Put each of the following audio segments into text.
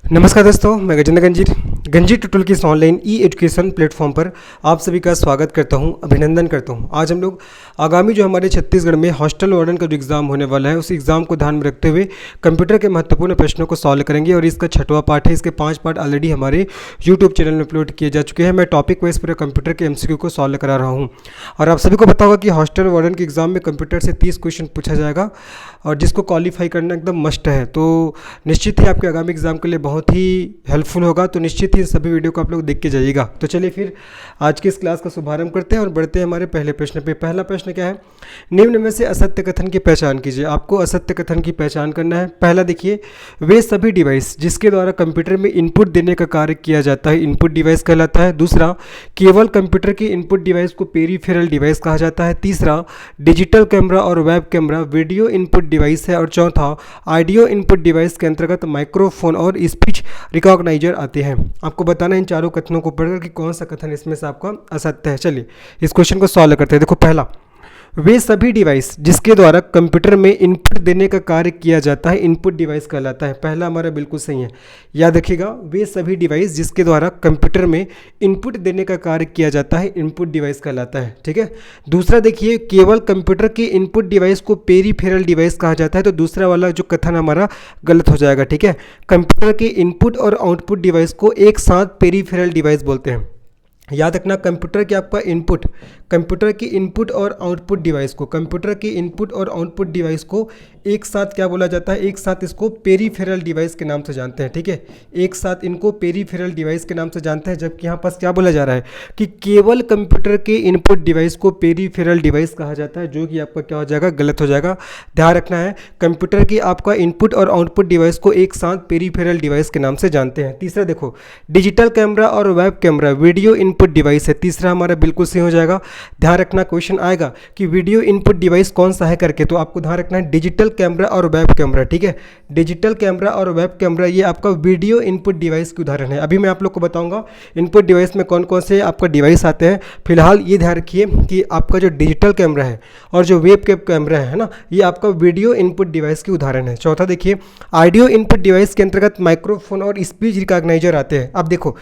नमस्कार दोस्तों, मैं गजेंद्र गंजीर ट्यूटोरियल की इस ऑनलाइन ई एजुकेशन प्लेटफॉर्म पर आप सभी का स्वागत करता हूं, अभिनंदन करता हूं। आज हम लोग आगामी जो हमारे छत्तीसगढ़ में हॉस्टल वार्डन का जो एग्ज़ाम होने वाला है उस एग्ज़ाम को ध्यान में रखते हुए कंप्यूटर के महत्वपूर्ण प्रश्नों को सॉल्व करेंगे और इसका 6वां पार्ट है। इसके 5 पार्ट ऑलरेडी हमारे यूट्यूब चैनल में अपलोड किए जा चुके हैं। मैं टॉपिक वाइज पूरे कंप्यूटर के MCQ को सॉल्व करा रहा हूँ और आप सभी को पता होगा कि हॉस्टल वार्डन के एग्ज़ाम में कंप्यूटर से 30 क्वेश्चन पूछा जाएगा और जिसको क्वालिफाई करना एकदम मस्ट है। तो निश्चित ही आपके आगामी एग्ज़ाम के लिए बहुत ही हेल्पफुल होगा। तो निश्चित ही सभी वीडियो को आप लोग देख के जाइएगा। तो चलिए फिर आज की इस क्लास का शुभारंभ करते हैं और बढ़ते हैं हमारे पहले प्रश्न पे। पहला प्रश्न क्या है, निम्न में से असत्य कथन की पहचान कीजिए। आपको असत्य कथन की पहचान करना है। पहला देखिए, वे सभी डिवाइस जिसके द्वारा कंप्यूटर में इनपुट देने का कार्य किया जाता है इनपुट डिवाइस कहलाता है। दूसरा, केवल कंप्यूटर के इनपुट डिवाइस को पेरीफेरल डिवाइस कहा जाता है। तीसरा, डिजिटल कैमरा और web camera video input device है। और चौथा, ऑडियो इनपुट डिवाइस के अंतर्गत माइक्रोफोन और स्पीच रिकॉग्नाइजर आते हैं। आपको बताना है इन चारों कथनों को पढ़कर कि कौन सा कथन इसमें से आपका असत्य है। चलिए इस क्वेश्चन को सॉल्व करते हैं। देखो, पहला, वे सभी डिवाइस जिसके द्वारा कंप्यूटर में इनपुट देने का कार्य किया जाता है इनपुट डिवाइस कहलाता है। पहला हमारा बिल्कुल सही है, याद रखिएगा। वे सभी डिवाइस जिसके द्वारा कंप्यूटर में इनपुट देने का कार्य किया जाता है इनपुट डिवाइस कहलाता है, ठीक है। दूसरा देखिए, केवल कंप्यूटर के इनपुट डिवाइस को पेरीफेरल डिवाइस कहा जाता है। तो दूसरा वाला जो कथन हमारा गलत हो जाएगा, ठीक है। कंप्यूटर के इनपुट और आउटपुट डिवाइस को एक साथ पेरीफेरल डिवाइस बोलते हैं। याद रखना, कंप्यूटर के आपका इनपुट, कंप्यूटर की इनपुट और आउटपुट डिवाइस को, कंप्यूटर की इनपुट और आउटपुट डिवाइस को एक साथ क्या बोला जाता है, एक साथ इसको पेरीफेरल डिवाइस के नाम से जानते हैं, ठीक है। एक साथ इनको पेरीफेरल डिवाइस के नाम से जानते हैं। जबकि यहाँ पास क्या बोला जा रहा है कि केवल कंप्यूटर के इनपुट डिवाइस को पेरीफेरल डिवाइस कहा जाता है, जो कि आपका क्या हो जाएगा, गलत हो जाएगा। ध्यान रखना है, कंप्यूटर की आपका इनपुट और आउटपुट डिवाइस को एक साथ पेरीफेरल डिवाइस के नाम से जानते हैं। तीसरा देखो, डिजिटल कैमरा और web camera video input device है। तीसरा हमारा बिल्कुल सही हो जाएगा। ध्यान रखना, क्वेश्चन आएगा कि वीडियो इनपुट डिवाइस कौन सा है करके, तो आपको ध्यान रखना है डिजिटल कैमरा और वेब कैमरा, ठीक है। डिजिटल कैमरा और वेब कैमरा ये आपका वीडियो इनपुट डिवाइस के उदाहरण है। अभी मैं आप लोग को बताऊंगा इनपुट डिवाइस में कौन कौन से आपका डिवाइस आते हैं। फिलहाल ये ध्यान रखिए कि आपका जो डिजिटल कैमरा है और जो वेब कैमरा है ना, ये आपका वीडियो इनपुट डिवाइस के उदाहरण है। चौथा देखिए, ऑडियो इनपुट डिवाइस के अंतर्गत माइक्रोफोन और स्पीच रिकॉग्नाइजर आते हैं। अब देखो,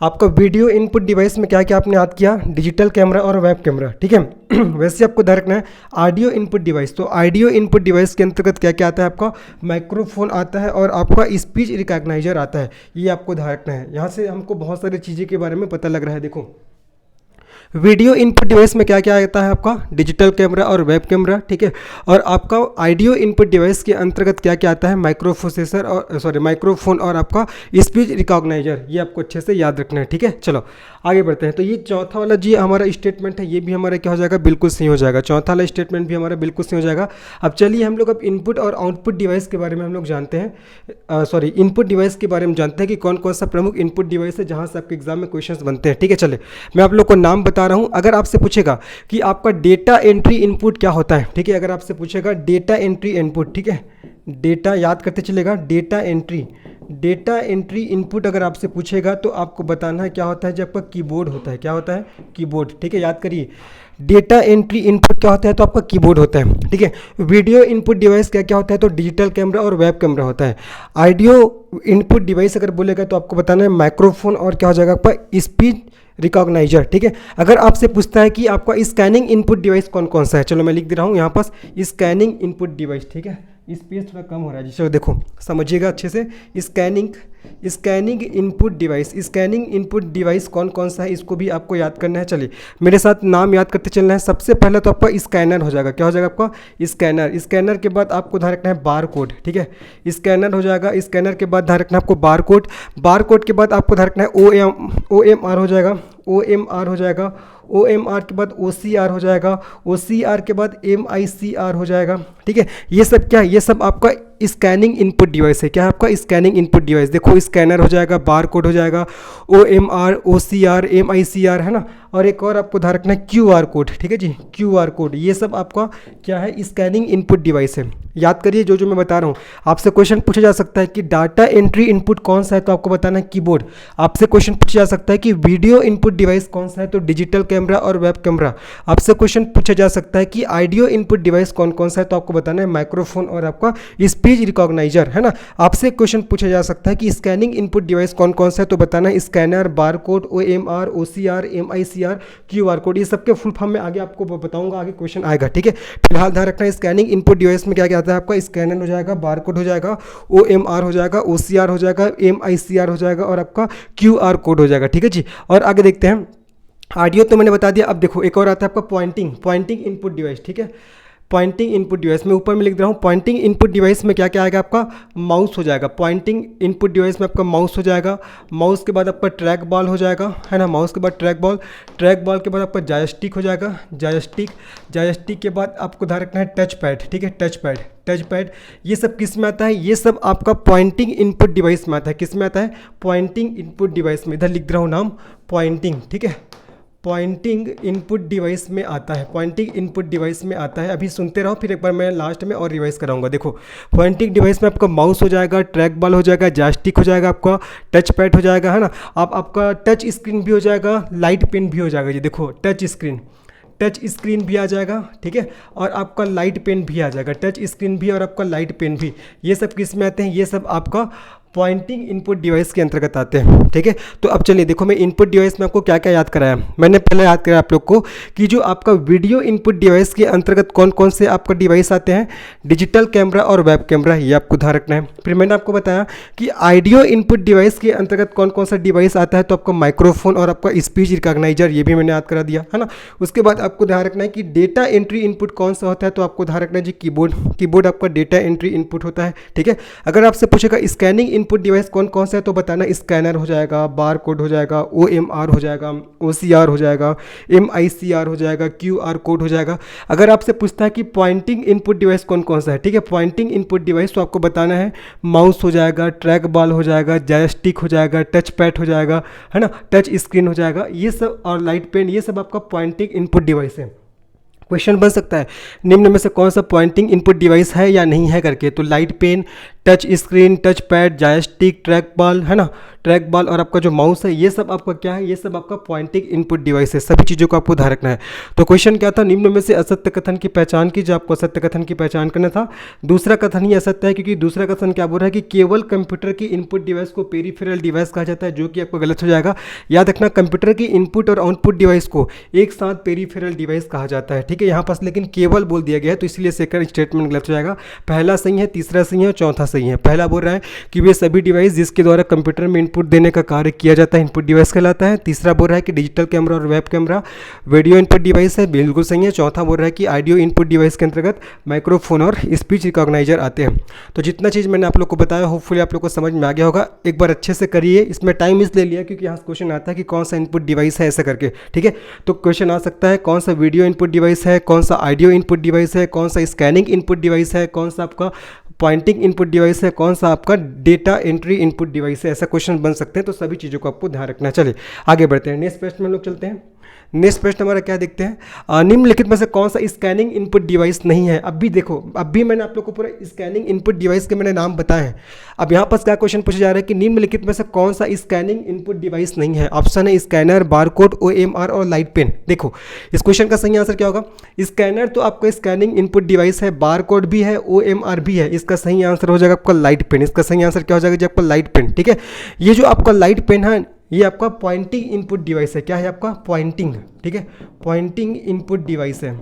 आपका वीडियो इनपुट डिवाइस में क्या क्या आपने याद किया, डिजिटल कैमरा और वेब कैमरा, ठीक है। वैसे आपको ध्यान रखना है ऑडियो इनपुट डिवाइस, तो ऑडियो इनपुट डिवाइस के अंतर्गत क्या क्या आता है, आपका माइक्रोफोन आता है और आपका स्पीच रिकॉग्नाइजर आता है। ये आपको ध्यान रखना है। यहाँ से हमको बहुत सारी चीज़ें के बारे में पता लग रहा है। देखो, वीडियो इनपुट डिवाइस में क्या क्या आता है, आपका डिजिटल कैमरा और वेब कैमरा, ठीक है। और आपका ऑडियो इनपुट डिवाइस के अंतर्गत क्या क्या आता है, माइक्रोप्रोसेसर और माइक्रोफोन और आपका स्पीच रिकॉग्नाइजर। ये आपको अच्छे से याद रखना है, ठीक है। चलो आगे बढ़ते हैं। तो ये चौथा वाला जी हमारा स्टेटमेंट है, ये भी हमारा क्या हो जाएगा, बिल्कुल सही हो जाएगा। चौथा वाला स्टेटमेंट भी हमारा बिल्कुल सही हो जाएगा। अब चलिए हम लोग अब इनपुट और आउटपुट डिवाइस के बारे में हम लोग जानते हैं, इनपुट डिवाइस के बारे में जानते हैं कि कौन कौन सा प्रमुख इनपुट डिवाइस है जहाँ से आपके एग्जाम में क्वेश्चन बनते हैं, ठीक है। चले मैं आप लोग को नाम बता रहा हूं। अगर आपसे पूछेगा कि आपका डेटा एंट्री इनपुट क्या होता है, ठीक है। अगर आपसे पूछेगा डेटा एंट्री इनपुट, ठीक है, डेटा याद करते चलेगा, डेटा एंट्री इनपुट अगर आपसे पूछेगा तो आपको बताना है क्या होता है, जब आपका कीबोर्ड होता है। क्या होता है, कीबोर्ड, ठीक है। याद करिए, डेटा एंट्री इनपुट क्या होता है, तो आपका कीबोर्ड होता है, ठीक है। वीडियो इनपुट डिवाइस क्या क्या होता है, तो डिजिटल कैमरा और वेब कैमरा होता है। ऑडियो इनपुट डिवाइस अगर बोलेगा तो आपको बताना है माइक्रोफोन और क्या हो जाएगा, आपका स्पीच रिकॉग्नाइजर, ठीक है। अगर आपसे पूछता है कि आपका स्कैनिंग इनपुट डिवाइस कौन कौन सा है, चलो मैं लिख दे रहा हूँ यहाँ पास स्कैनिंग इनपुट डिवाइस, ठीक है। स्पेस थोड़ा कम हो रहा है जी, चलो देखो समझिएगा अच्छे से। स्कैनिंग इनपुट डिवाइस कौन कौन सा है, इसको भी आपको याद करना है। चलिए मेरे साथ नाम याद करते चलना है। सबसे पहले तो आपका स्कैनर हो जाएगा। क्या हो जाएगा आपका, स्कैनर के बाद आपको ध्यान रखना है बार कोड, ठीक है। स्कैनर हो जाएगा, स्कैनर के बाद ध्यान रखना है आपको बार कोड के बाद आपको ध्यान रखना है OMR हो जाएगा, OMR के बाद OCR हो जाएगा, OCR के बाद MICR हो जाएगा, ठीक है। ये सब क्या है, ये सब आपका स्कैनिंग इनपुट डिवाइस है। क्या है आपका स्कैनिंग इनपुट डिवाइस, देखो स्कैनर हो जाएगा, बार कोड हो जाएगा, OMR, OCR, MICR है ना। और एक और आपको ध्यान रखना है QR कोड, ठीक है जी, QR कोड। ये सब आपका क्या है, स्कैनिंग इनपुट डिवाइस है। याद करिए जो मैं बता रहा हूँ। आपसे क्वेश्चन पूछा जा सकता है कि डाटा एंट्री इनपुट कौन सा है, तो आपको बताना है कीबोर्ड। आपसे क्वेश्चन पूछा जा सकता है कि वीडियो इनपुट डिवाइस कौन सा है, तो डिजिटल कैमरा और वेब कैमरा। आपसे क्वेश्चन पूछा जा सकता है कि ऑडियो इनपुट डिवाइस कौन कौन सा है, तो आपको बताना है माइक्रोफोन और आपका स्पीच स्पीच रिकॉग्नाइजर, है ना। आपसे क्वेश्चन पूछा जा सकता है कि स्कैनिंग इनपुट डिवाइस कौन कौन सा है, तो बताना है scanner, bar code, OMR, OCR, MICR, QR code, ये सबके फुल फॉर्म में आगे आपको बताऊंगा, आगे क्वेश्चन आएगा, ठीक है। फिलहाल ध्यान रखना है स्कैनिंग इनपुट डिवाइस में क्या क्या आता है आपका, स्कैनर हो जाएगा, बार कोड हो जाएगा, OMR हो जाएगा, OCR हो जाएगा, MICR हो जाएगा और आपका QR कोड हो जाएगा, ठीक है जी। और आगे देखते हैं, ऑडियो तो मैंने बता दिया। अब देखो एक और आता है आपका पॉइंटिंग इनपुट डिवाइस, ठीक है। पॉइंटिंग इनपुट डिवाइस में ऊपर में लिख रहा हूँ, पॉइंटिंग इनपुट डिवाइस में क्या क्या आएगा आपका, माउस हो जाएगा। पॉइंटिंग इनपुट डिवाइस में आपका माउस हो जाएगा, माउस के बाद आपका ट्रैक बॉल हो जाएगा, है ना, माउस के बाद ट्रैक बॉल के बाद आपका जॉयस्टिक हो जाएगा, जॉयस्टिक के बाद आपको ध्यान रखना है टच पैड, ठीक है, टच पैड। ये सब किस में आता है, ये सब आपका पॉइंटिंग इनपुट डिवाइस में आता है। किस में आता है, पॉइंटिंग इनपुट डिवाइस में। इधर लिख रहा हूँ नाम पॉइंटिंग, ठीक है, पॉइंटिंग इनपुट डिवाइस में आता है, पॉइंटिंग इनपुट डिवाइस में आता है। अभी सुनते रहो, फिर एक बार मैं लास्ट में और रिवाइज कराऊंगा। देखो पॉइंटिंग डिवाइस में आपका माउस हो जाएगा, ट्रैक बॉल हो जाएगा, जॉयस्टिक हो जाएगा, आपका टच पैड हो जाएगा, है ना। आप आपका टच स्क्रीन भी हो जाएगा, लाइट पेन भी हो जाएगा। ये देखो टच स्क्रीन भी आ जाएगा, ठीक है, और आपका लाइट पेन भी आ जाएगा, टच स्क्रीन भी और आपका लाइट पेन भी। ये सब किस में आते हैं, ये सब आपका पॉइंटिंग इनपुट डिवाइस के अंतर्गत आते हैं, ठीक है। तो अब चलिए देखो, मैं इनपुट डिवाइस में आपको क्या क्या याद कराया। मैंने पहले याद कराया आप लोग को कि जो आपका वीडियो इनपुट डिवाइस के अंतर्गत कौन कौन से आपका डिवाइस आते हैं, डिजिटल कैमरा और वेब कैमरा, ये आपको ध्यान रखना है। फिर मैंने आपको बताया कि ऑडियो इनपुट डिवाइस के अंतर्गत कौन कौन सा डिवाइस आता है, तो आपका माइक्रोफोन और आपका स्पीच रिकॉग्नाइजर, ये भी मैंने याद करा दिया, है ना। उसके बाद आपको ध्यान रखना है कि डेटा एंट्री इनपुट कौन सा होता है, तो आपको ध्यान रखना है जी कीबोर्ड आपका डेटा एंट्री इनपुट होता है, ठीक है। अगर आपसे पूछेगा स्कैनिंग इनपुट डिवाइस कौन कौन सा है, तो बताना स्कैनर हो जाएगा, बार कोड हो जाएगा, OMR हो जाएगा, OCR हो जाएगा, MICR हो जाएगा, QR कोड हो जाएगा। अगर आपसे पूछता है कि पॉइंटिंग इनपुट डिवाइस कौन कौन सा है, ठीक है, पॉइंटिंग इनपुट डिवाइस, तो आपको बताना है माउस हो जाएगा, ट्रैक बॉल हो जाएगा, जॉयस्टिक हो जाएगा, टच पैड हो जाएगा, है ना, टच स्क्रीन हो जाएगा, ये सब, और लाइट पेन, ये सब आपका पॉइंटिंग इनपुट डिवाइस है। क्वेश्चन बन सकता है निम्न में से कौन सा पॉइंटिंग इनपुट डिवाइस है या नहीं है करके, तो light pen, touch screen, touch pad, joystick, track ball, है ना, ट्रैक बॉल और आपका जो माउस है, ये सब आपका क्या है, ये सब आपका पॉइंटिंग इनपुट डिवाइस है। सभी चीज़ों को आपको ध्यान रखना है। तो क्वेश्चन क्या था, निम्न में से असत्य कथन की पहचान की, जो आपको असत्य कथन की पहचान करना था। दूसरा कथन ही असत्य है, क्योंकि दूसरा कथन क्या बोल रहा है कि केवल कंप्यूटर की इनपुट डिवाइस को पेरिफेरल डिवाइस कहा जाता है, जो कि आपको गलत हो जाएगा। याद रखना, कंप्यूटर की इनपुट और आउटपुट डिवाइस को एक साथ पेरिफेरल डिवाइस कहा जाता है, ठीक है। यहाँ पास लेकिन केवल बोल दिया गया है, तो इसलिए सेकंड स्टेटमेंट गलत हो जाएगा। पहला सही है, तीसरा सही है, चौथा सही है। पहला बोल रहा है कि वे सभी डिवाइस जिसके द्वारा कंप्यूटर में इनपुट देने का कार्य किया जाता है इनपुट डिवाइस कहलाता है। तीसरा बोल रहा है कि डिजिटल कैमरा और web camera video input device है, बिल्कुल सही है। चौथा बोल रहा है कि ऑडियो इनपुट डिवाइस के अंतर्गत माइक्रोफोन और स्पीच रिकॉग्नाइजर आते हैं। तो जितना चीज़ मैंने आप लोग को बताया, होपफुली आप लोग को समझ में आ गया होगा। एक बार अच्छे से करिए। इसमें टाइम इसलिए लिया क्योंकि यहाँ क्वेश्चन आता है कि कौन सा इनपुट डिवाइस है, ऐसा करके, ठीक है। तो क्वेश्चन आ सकता है कौन सा वीडियो इनपुट डिवाइस है, कौन सा ऑडियो इनपुट डिवाइस है, कौन सा स्कैनिंग इनपुट डिवाइस है, कौन सा आपका पॉइंटिंग इनपुट डिवाइस है, कौन सा आपका डेटा एंट्री इनपुट डिवाइस है, ऐसा क्वेश्चन बन सकते हैं। तो सभी चीज़ों को आपको ध्यान रखना है। चलिए आगे बढ़ते हैं, नेक्स्ट प्रश्न में लोग चलते हैं। नेक्स्ट प्रश्न हमारा क्या देखते हैं, निम्नलिखित में से कौन सा स्कैनिंग इनपुट डिवाइस नहीं है। अब भी देखो, अब भी मैंने आप लोग को पूरा स्कैनिंग इनपुट डिवाइस के मैंने नाम बताए हैं। अब यहाँ पर क्या क्वेश्चन पूछा जा रहा है कि निम्नलिखित में से कौन सा स्कैनिंग इनपुट डिवाइस नहीं है। ऑप्शन है स्कैनर, बारकोड, OMR और लाइट पेन। देखो इस क्वेश्चन का सही आंसर क्या होगा, स्कैनर तो आपका स्कैनिंग इनपुट डिवाइस है, बारकोड भी है, OMR भी है। इसका सही आंसर हो जाएगा आपका लाइट पेन। इसका सही आंसर क्या हो जाएगा जी, आपका लाइट पेन, ठीक है। ये जो आपका लाइट पेन है, ये आपका पॉइंटिंग इनपुट डिवाइस है। क्या है आपका, पॉइंटिंग, ठीक है, पॉइंटिंग इनपुट डिवाइस है।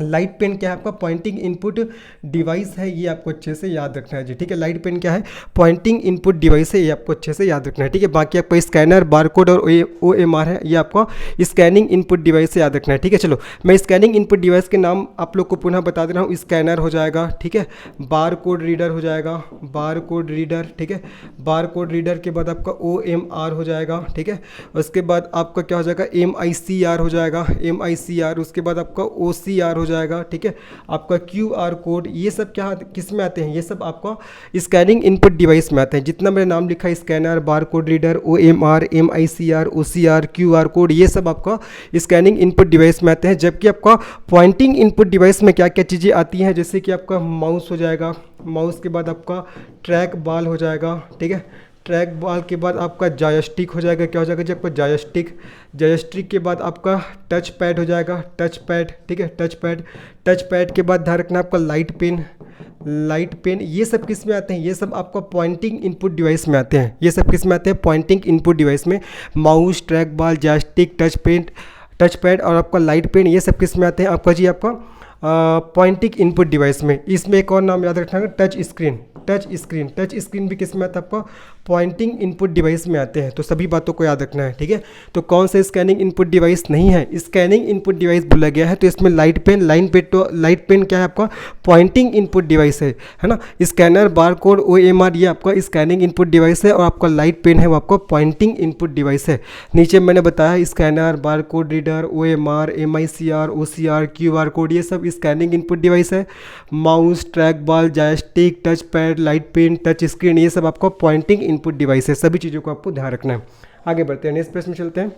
लाइट पेन क्या है आपका, पॉइंटिंग इनपुट डिवाइस है। ये आपको अच्छे से याद रखना है जी, ठीक है। लाइट पेन क्या है, पॉइंटिंग इनपुट डिवाइस है, ये आपको अच्छे से याद रखना है, ठीक है। बाकी आपका स्कैनर, बारकोड और OMR है, ये आपका स्कैनिंग इनपुट डिवाइस से याद रखना है, ठीक है। चलो मैं स्कैनिंग इनपुट डिवाइस के नाम आप लोग को पुनः बता दे रहा हूँ। स्कैनर हो जाएगा, ठीक है, बारकोड रीडर हो जाएगा, बारकोड रीडर, ठीक है, बारकोड रीडर के बाद आपका OMR हो जाएगा, ठीक है। उसके बाद आपका क्या हो जाएगा, MICR हो जाएगा, MICR। उसके बाद आपका OCR हो जाएगा, ठीक है। आपका QR कोड, ये सब क्या किस में आते हैं, ये सब आपका स्कैनिंग इनपुट डिवाइस में आते हैं। जितना मैंने नाम लिखा है, scanner, barcode reader, OMR, MICR, OCR, QR code, ये सब आपका स्कैनिंग इनपुट डिवाइस में आते हैं। जबकि आपका पॉइंटिंग इनपुट डिवाइस में क्या क्या चीज़ें आती हैं, जैसे कि आपका माउस हो जाएगा, माउस के बाद आपका ट्रैक बॉल हो जाएगा, ठीक है, ट्रैक बॉल के बाद आपका जॉयस्टिक हो जाएगा। क्या हो जाएगा जी, आपका जॉयस्टिक। जॉयस्टिक के बाद आपका टच पैड हो जाएगा, टच पैड, ठीक है, टच पैड। टच पैड के बाद ध्यान रखना आपका लाइट पेन। लाइट पेन, ये सब किस में आते हैं? ये सब आपका पॉइंटिंग इनपुट डिवाइस में आते हैं। ये सब किस में आते हैं? पॉइंटिंग इनपुट डिवाइस में। Mouse, track ball, joystick, touch pad और आपका लाइट पेन, ये सब किस में आते हैं आपका जी? आपका पॉइंटिंग इनपुट डिवाइस में। इसमें एक और नाम याद रखना है, टच स्क्रीन। टच स्क्रीन भी किस में आता है आपका? पॉइंटिंग इनपुट डिवाइस में आते हैं। तो सभी बातों को याद रखना है, ठीक है। तो कौन सा स्कैनिंग इनपुट डिवाइस नहीं है? स्कैनिंग इनपुट डिवाइस बोला गया है तो इसमें लाइट पेन, लाइट पेन क्या है आपका? पॉइंटिंग इनपुट डिवाइस है ना। स्कैनर, बार कोड, OMR ये आपका स्कैनिंग इनपुट डिवाइस है और आपका लाइट पेन है वो आपका पॉइंटिंग इनपुट डिवाइस है। नीचे मैंने बताया scanner, bar code reader, OMR, MICR, OCR, QR code, ये सब स्कैनिंग इनपुट डिवाइस है। Mouse, track ball, joystick, touch pad, light pen, touch screen, ये सब आपका पॉइंटिंग इनपुट डिवाइस है। सभी चीज़ों को आपको ध्यान रखना है। आगे बढ़ते हैं, नेक्स्ट प्रश्न में चलते हैं।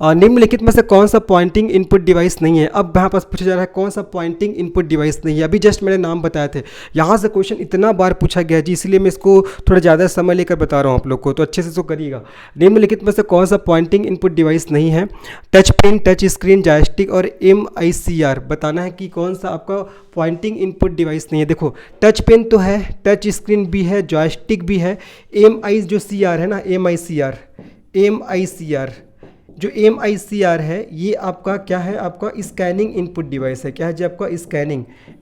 निम्नलिखित में से कौन सा पॉइंटिंग इनपुट डिवाइस नहीं है? अब यहाँ पास पूछा जा रहा है कौन सा पॉइंटिंग इनपुट डिवाइस नहीं है। अभी जस्ट मैंने नाम बताए थे, यहाँ से क्वेश्चन इतना बार पूछा गया जी, इसलिए मैं इसको थोड़ा ज़्यादा समय लेकर बता रहा हूँ आप लोग को, तो अच्छे से इसको करिएगा। निम्नलिखित में से कौन सा पॉइंटिंग इनपुट डिवाइस नहीं है? Touch pen, touch screen, joystick और MICR। बताना है कि कौन सा आपका पॉइंटिंग इनपुट डिवाइस नहीं है। देखो टच पेन तो है, टच स्क्रीन भी है, जॉयस्टिक भी है, जो CR है ना, MICR जो MICR है ये आपका क्या है? आपका स्कैनिंग इनपुट डिवाइस है। क्या है जी? आपका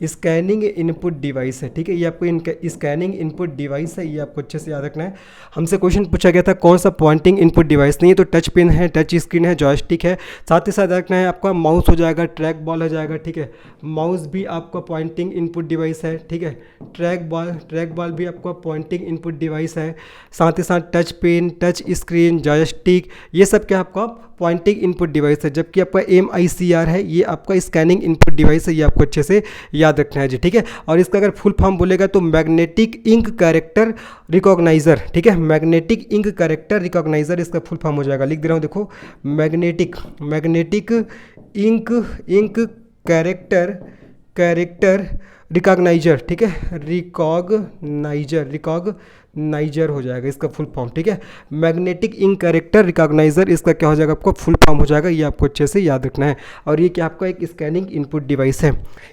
स्कैनिंग इनपुट डिवाइस है, ठीक है। ये आपको स्कैनिंग इनपुट डिवाइस है, ये आपको अच्छे से याद रखना है। हमसे क्वेश्चन पूछा गया था कौन सा पॉइंटिंग इनपुट डिवाइस नहीं है, तो टच पेन है, टच स्क्रीन है, जॉयस्टिक है, साथ ही साथ रखना है आपका माउस हो जाएगा, ट्रैक बॉल हो जाएगा, ठीक है। माउस भी आपका पॉइंटिंग इनपुट डिवाइस है, ठीक है। ट्रैक बॉल भी आपका पॉइंटिंग इनपुट डिवाइस है, साथ ही साथ touch pen, touch screen, joystick, ये सब क्या आपका पॉइंटिंग इनपुट डिवाइस है। जबकि आपका MICR है ये आपका स्कैनिंग इनपुट डिवाइस है, ये आपको अच्छे से याद रखना है जी, ठीक है। और इसका अगर फुल फॉर्म बोलेगा तो मैग्नेटिक इंक कैरेक्टर रिकॉग्नाइजर, ठीक है। मैग्नेटिक इंक कैरेक्टर रिकॉग्नाइजर इसका फुल फॉर्म हो जाएगा। लिख दे रहा हूँ, देखो मैग्नेटिक इंक कैरेक्टर रिकॉग्नाइजर, ठीक है। रिकॉग्नाइजर हो जाएगा इसका फुल फॉर्म, ठीक है। मैग्नेटिक इंक कैरेक्टर रिकॉग्नाइजर इसका क्या हो जाएगा? आपको फुल फॉर्म हो जाएगा, ये आपको अच्छे से याद रखना है। और ये क्या आपका एक स्कैनिंग इनपुट डिवाइस है।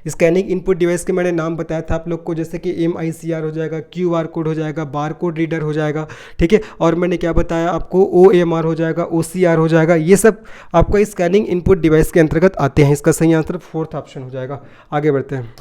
स्कैनिंग इनपुट डिवाइस के मैंने नाम बताया था आप लोग को, जैसे कि MICR हो जाएगा, QR कोड हो जाएगा, बार कोड रीडर हो जाएगा, ठीक है। और मैंने क्या बताया आपको? OMR हो जाएगा, OCR हो जाएगा, ये सब आपका स्कैनिंग इनपुट डिवाइस के अंतर्गत आते हैं। इसका सही आंसर 4th ऑप्शन हो जाएगा। आगे बढ़ते हैं।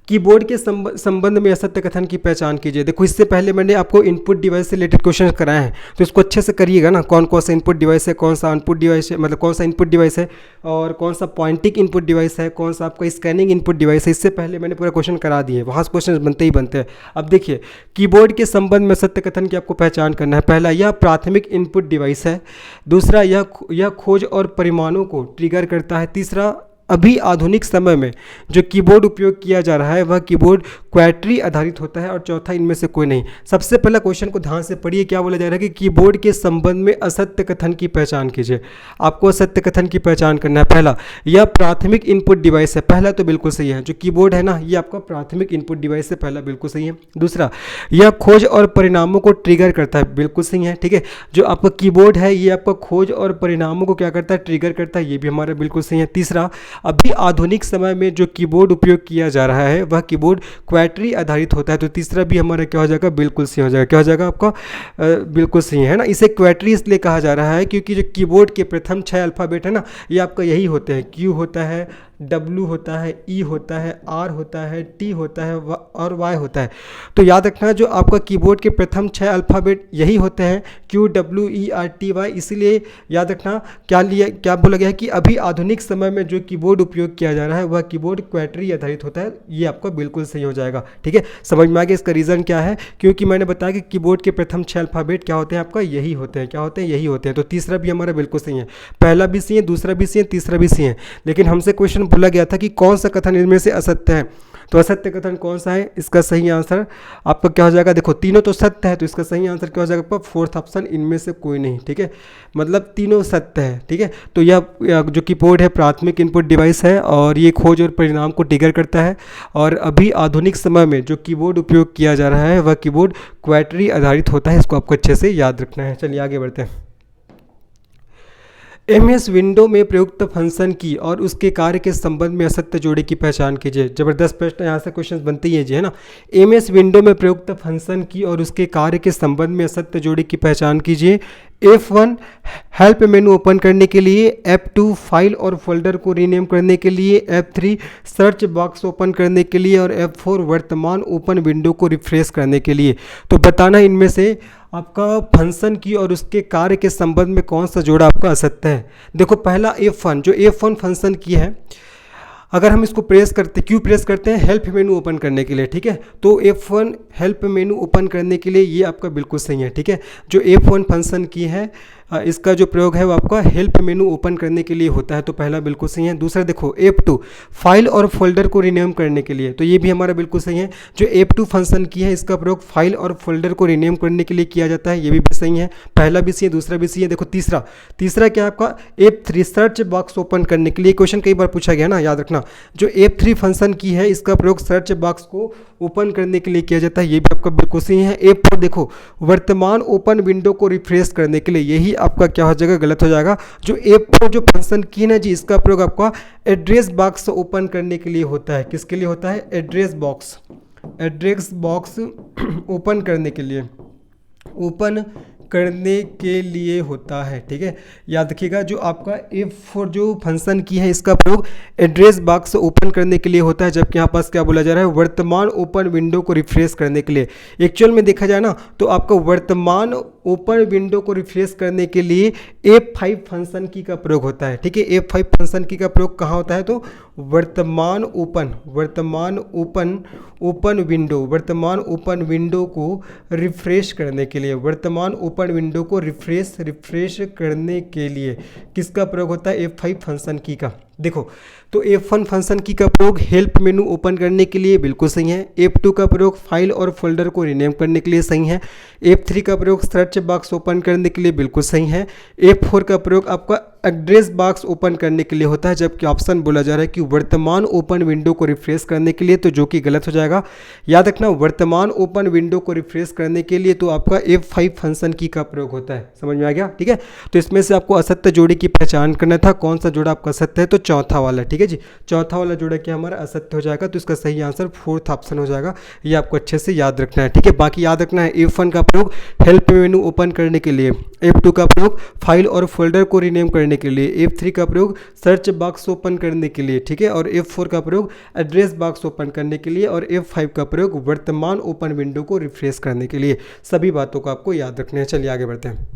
कीबोर्ड के संबंध में असत्य कथन की पहचान कीजिए। देखो इससे पहले मैंने आपको इनपुट डिवाइस से रिलेटेड क्वेश्चन कराए हैं, तो इसको अच्छे से करिएगा ना। कौन कौन सा इनपुट डिवाइस है, कौन सा आउटपुट डिवाइस है, मतलब कौन सा इनपुट डिवाइस है और कौन सा पॉइंटिंग इनपुट डिवाइस है, कौन सा आपका स्कैनिंग इनपुट डिवाइस है, इससे पहले मैंने पूरा क्वेश्चन करा दिए, वहाँ से क्वेश्चन बनते ही बनते हैं। अब देखिए कीबोर्ड के संबंध में सत्य कथन की आपको पहचान करना है। पहला, यह प्राथमिक इनपुट डिवाइस है। दूसरा, यह खोज और परिमाणों को ट्रिगर करता है। तीसरा, अभी आधुनिक समय में जो कीबोर्ड उपयोग किया जा रहा है वह कीबोर्ड क्वैटरी आधारित होता है। और चौथा, इनमें से कोई नहीं। सबसे पहला क्वेश्चन को ध्यान से पढ़िए, क्या बोला जा रहा है कि कीबोर्ड के संबंध में असत्य कथन की पहचान कीजिए। आपको असत्य कथन की पहचान करना है। पहला, यह प्राथमिक इनपुट डिवाइस है। पहला तो बिल्कुल सही है, जो कीबोर्ड है ना ये आपका प्राथमिक इनपुट डिवाइस है, पहला बिल्कुल सही है। दूसरा, यह खोज और परिणामों को ट्रिगर करता है, बिल्कुल सही है, ठीक है। जो आपका कीबोर्ड है ये आपका खोज और परिणामों को क्या करता है? ट्रिगर करता है, ये भी हमारा बिल्कुल सही है। तीसरा, अभी आधुनिक समय में जो कीबोर्ड उपयोग किया जा रहा है वह कीबोर्ड क्वैटरी आधारित होता है, तो तीसरा भी हमारा क्या हो जाएगा? बिल्कुल सही हो जाएगा। क्या हो जाएगा आपका? बिल्कुल सही है ना। इसे क्वैटरी इसलिए कहा जा रहा है क्योंकि जो कीबोर्ड के प्रथम 6 अल्फ़ाबेट है ना ये आपका यही होते हैं। Q होता है, W होता है, E होता है, R होता है, T होता है और Y होता है। तो याद रखना जो आपका कीबोर्ड के प्रथम 6 अल्फ़ाबेट यही होते हैं, Q, W, E, R, T, Y। इसीलिए याद रखना क्या बोला गया है कि अभी आधुनिक समय में जो कीबोर्ड उपयोग किया जा रहा है वह कीबोर्ड क्वैटरी आधारित होता है, ये आपका बिल्कुल सही हो जाएगा, ठीक है। समझ में आ गया। इसका रीज़न क्या है? क्योंकि मैंने बताया कि कीबोर्ड के प्रथम 6 अल्फ़ाबेट क्या होते हैं? आपका यही होते हैं। क्या होते हैं? यही होते हैं। तो तीसरा भी हमारा बिल्कुल सही है। पहला भी सही है, दूसरा भी सही है, तीसरा भी सही है। लेकिन हमसे क्वेश्चन बोला गया था कि कौन सा कथन इनमें से असत्य है, तो असत्य कथन कौन सा है? इसका सही आंसर आपका क्या हो जाएगा? देखो तीनों तो सत्य है, तो इसका सही आंसर क्या हो जाएगा आपका? 4th ऑप्शन, इनमें से कोई नहीं, ठीक है। मतलब तीनों सत्य है, ठीक है। तो यह जो कीबोर्ड है प्राथमिक इनपुट डिवाइस है और ये खोज और परिणाम को ट्रिगर करता है। और अभी आधुनिक समय में जो कीबोर्ड उपयोग किया जा रहा है वह कीबोर्ड क्वैटरी आधारित होता है। इसको आपको अच्छे से याद रखना है। चलिए आगे बढ़ते हैं। एमएस विंडो में प्रयुक्त फंक्शन की और उसके कार्य के संबंध में असत्य जोड़े की पहचान कीजिए। जबरदस्त प्रश्न, यहाँ से क्वेश्चन बनते ही है जी, है ना। एमएस विंडो में प्रयुक्त फंक्शन की और उसके कार्य के संबंध में असत्य जोड़े की पहचान कीजिए। F1 हेल्प मेनू ओपन करने के लिए, F2 फाइल और फोल्डर को रीनेम करने के लिए, F3 सर्च बॉक्स ओपन करने के लिए और F4 वर्तमान ओपन विंडो को रिफ्रेश करने के लिए। तो बताना इनमें से आपका फंक्शन की और उसके कार्य के संबंध में कौन सा जोड़ा आपका असत्य है। देखो पहला F1, जो F1 फंक्शन की है, अगर हम इसको प्रेस करते, क्यों प्रेस करते हैं, हेल्प मेनू ओपन करने के लिए, ठीक है। तो F1 हेल्प मेनू ओपन करने के लिए, ये आपका बिल्कुल सही है, ठीक है। जो F1 फंक्शन की है इसका जो प्रयोग है वो आपका हेल्प मेनू ओपन करने के लिए होता है, तो पहला बिल्कुल सही है। दूसरा देखो F2 फाइल और फोल्डर को रीनेम करने के लिए, तो ये भी हमारा बिल्कुल सही है। जो F2 फंक्शन की है इसका प्रयोग फाइल और फोल्डर को रीनेम करने के लिए किया जाता है, ये भी सही है, पहला भी सही है, दूसरा भी सही है। देखो तीसरा क्या है आपका, F3 सर्च बॉक्स ओपन करने के लिए, क्वेश्चन कई बार पूछा गया ना, याद रखना। जो F3 फंक्शन की है इसका प्रयोग सर्च बॉक्स को ओपन करने के लिए किया जाता है, ये भी आपका बिल्कुल सही है। F4 देखो वर्तमान ओपन विंडो को रिफ्रेश करने के लिए, यही आपका क्या हो जाएगा, गलत हो जाएगा। जो F4 जो फंक्शन की है ना जी, इसका प्रयोग आपका एड्रेस बॉक्स ओपन करने के लिए होता है। किसके लिए होता है, एड्रेस बॉक्स ओपन करने के लिए होता है, ठीक है। याद रखिएगा, जो आपका F4 जो फंक्शन की है इसका प्रयोग एड्रेस बॉक्स ओपन करने के लिए होता है, जबकि यहाँ पास क्या बोला जा रहा है, वर्तमान ओपन विंडो को रिफ्रेश करने के लिए। एक्चुअल में देखा जाए ना तो आपका वर्तमान ओपन विंडो को रिफ्रेश करने के लिए F5 फंक्शन की का प्रयोग होता है, ठीक है। F5 फंक्शन की का प्रयोग कहाँ होता है, तो वर्तमान ओपन विंडो को रिफ्रेश करने के लिए, वर्तमान ओपन विंडो को रिफ्रेश करने के लिए किसका प्रयोग होता है, F5 फंक्शन की का। देखो तो F1 फंक्शन की का प्रयोग हेल्प मेनू ओपन करने के लिए बिल्कुल सही है। F2 का प्रयोग फाइल और फोल्डर को रीनेम करने के लिए सही है। F3 का प्रयोग सर्च बॉक्स ओपन करने के लिए बिल्कुल सही है। F4 का प्रयोग आपका एड्रेस बॉक्स ओपन करने के लिए होता है, जबकि ऑप्शन बोला जा रहा है कि वर्तमान ओपन विंडो को रिफ्रेश करने के लिए, तो जो कि गलत हो जाएगा। याद रखना, वर्तमान ओपन विंडो को रिफ्रेश करने के लिए तो आपका F5 फंक्शन की का प्रयोग होता है। समझ में आ गया, ठीक है। तो इसमें से आपको असत्य जोड़े की पहचान करना था, कौन सा जोड़ा आपका असत्य है, तो चौथा वाला, ठीक है जी। चौथा वाला जोड़ा क्या हमारा असत्य हो जाएगा, तो इसका सही आंसर 4th ऑप्शन हो जाएगा। ये आपको अच्छे से याद रखना है, ठीक है। बाकी याद रखना है, F1 का प्रयोग हेल्प मेनू ओपन करने के लिए, F2 का प्रयोग फाइल और फोल्डर को रीनेम करने के लिए, F3 का प्रयोग सर्च बॉक्स ओपन करने के लिए, ठीक है, और F4 का प्रयोग एड्रेस बॉक्स ओपन करने के लिए, और F5 का प्रयोग वर्तमान ओपन विंडो को रिफ्रेश करने के लिए। सभी बातों को आपको याद रखना है। चलिए आगे बढ़ते हैं।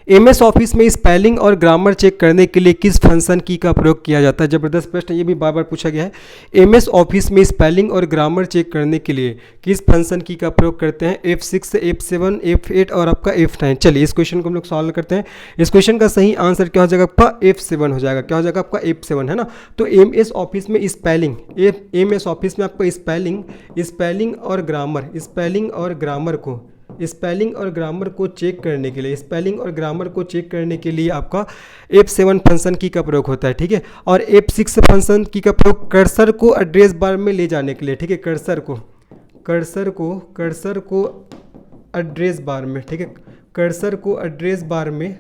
MS ऑफिस में स्पेलिंग और ग्रामर चेक करने के लिए किस फंक्शन की का प्रयोग किया जाता है। जबरदस्त प्रश्न, ये भी बार बार पूछा गया है। MS ऑफिस में स्पेलिंग और ग्रामर चेक करने के लिए किस फंक्शन की का प्रयोग करते हैं, F6, F7, F8 और आपका F9। चलिए इस क्वेश्चन को हम लोग सॉल्व करते हैं। इस क्वेश्चन का सही आंसर क्या हो जाएगा आपका, F7 हो जाएगा। क्या हो जाएगा आपका, F7, है ना। तो MS ऑफिस में स्पेलिंग, MS ऑफिस में आपका स्पेलिंग और ग्रामर को चेक करने के लिए, आपका F7 फंक्शन की का प्रयोग होता है, ठीक है। और F6 फंक्शन की का प्रयोग कर्सर को एड्रेस बार में ले जाने के लिए, ठीक है, कर्सर को एड्रेस बार में, ठीक है, कर्सर को एड्रेस बार में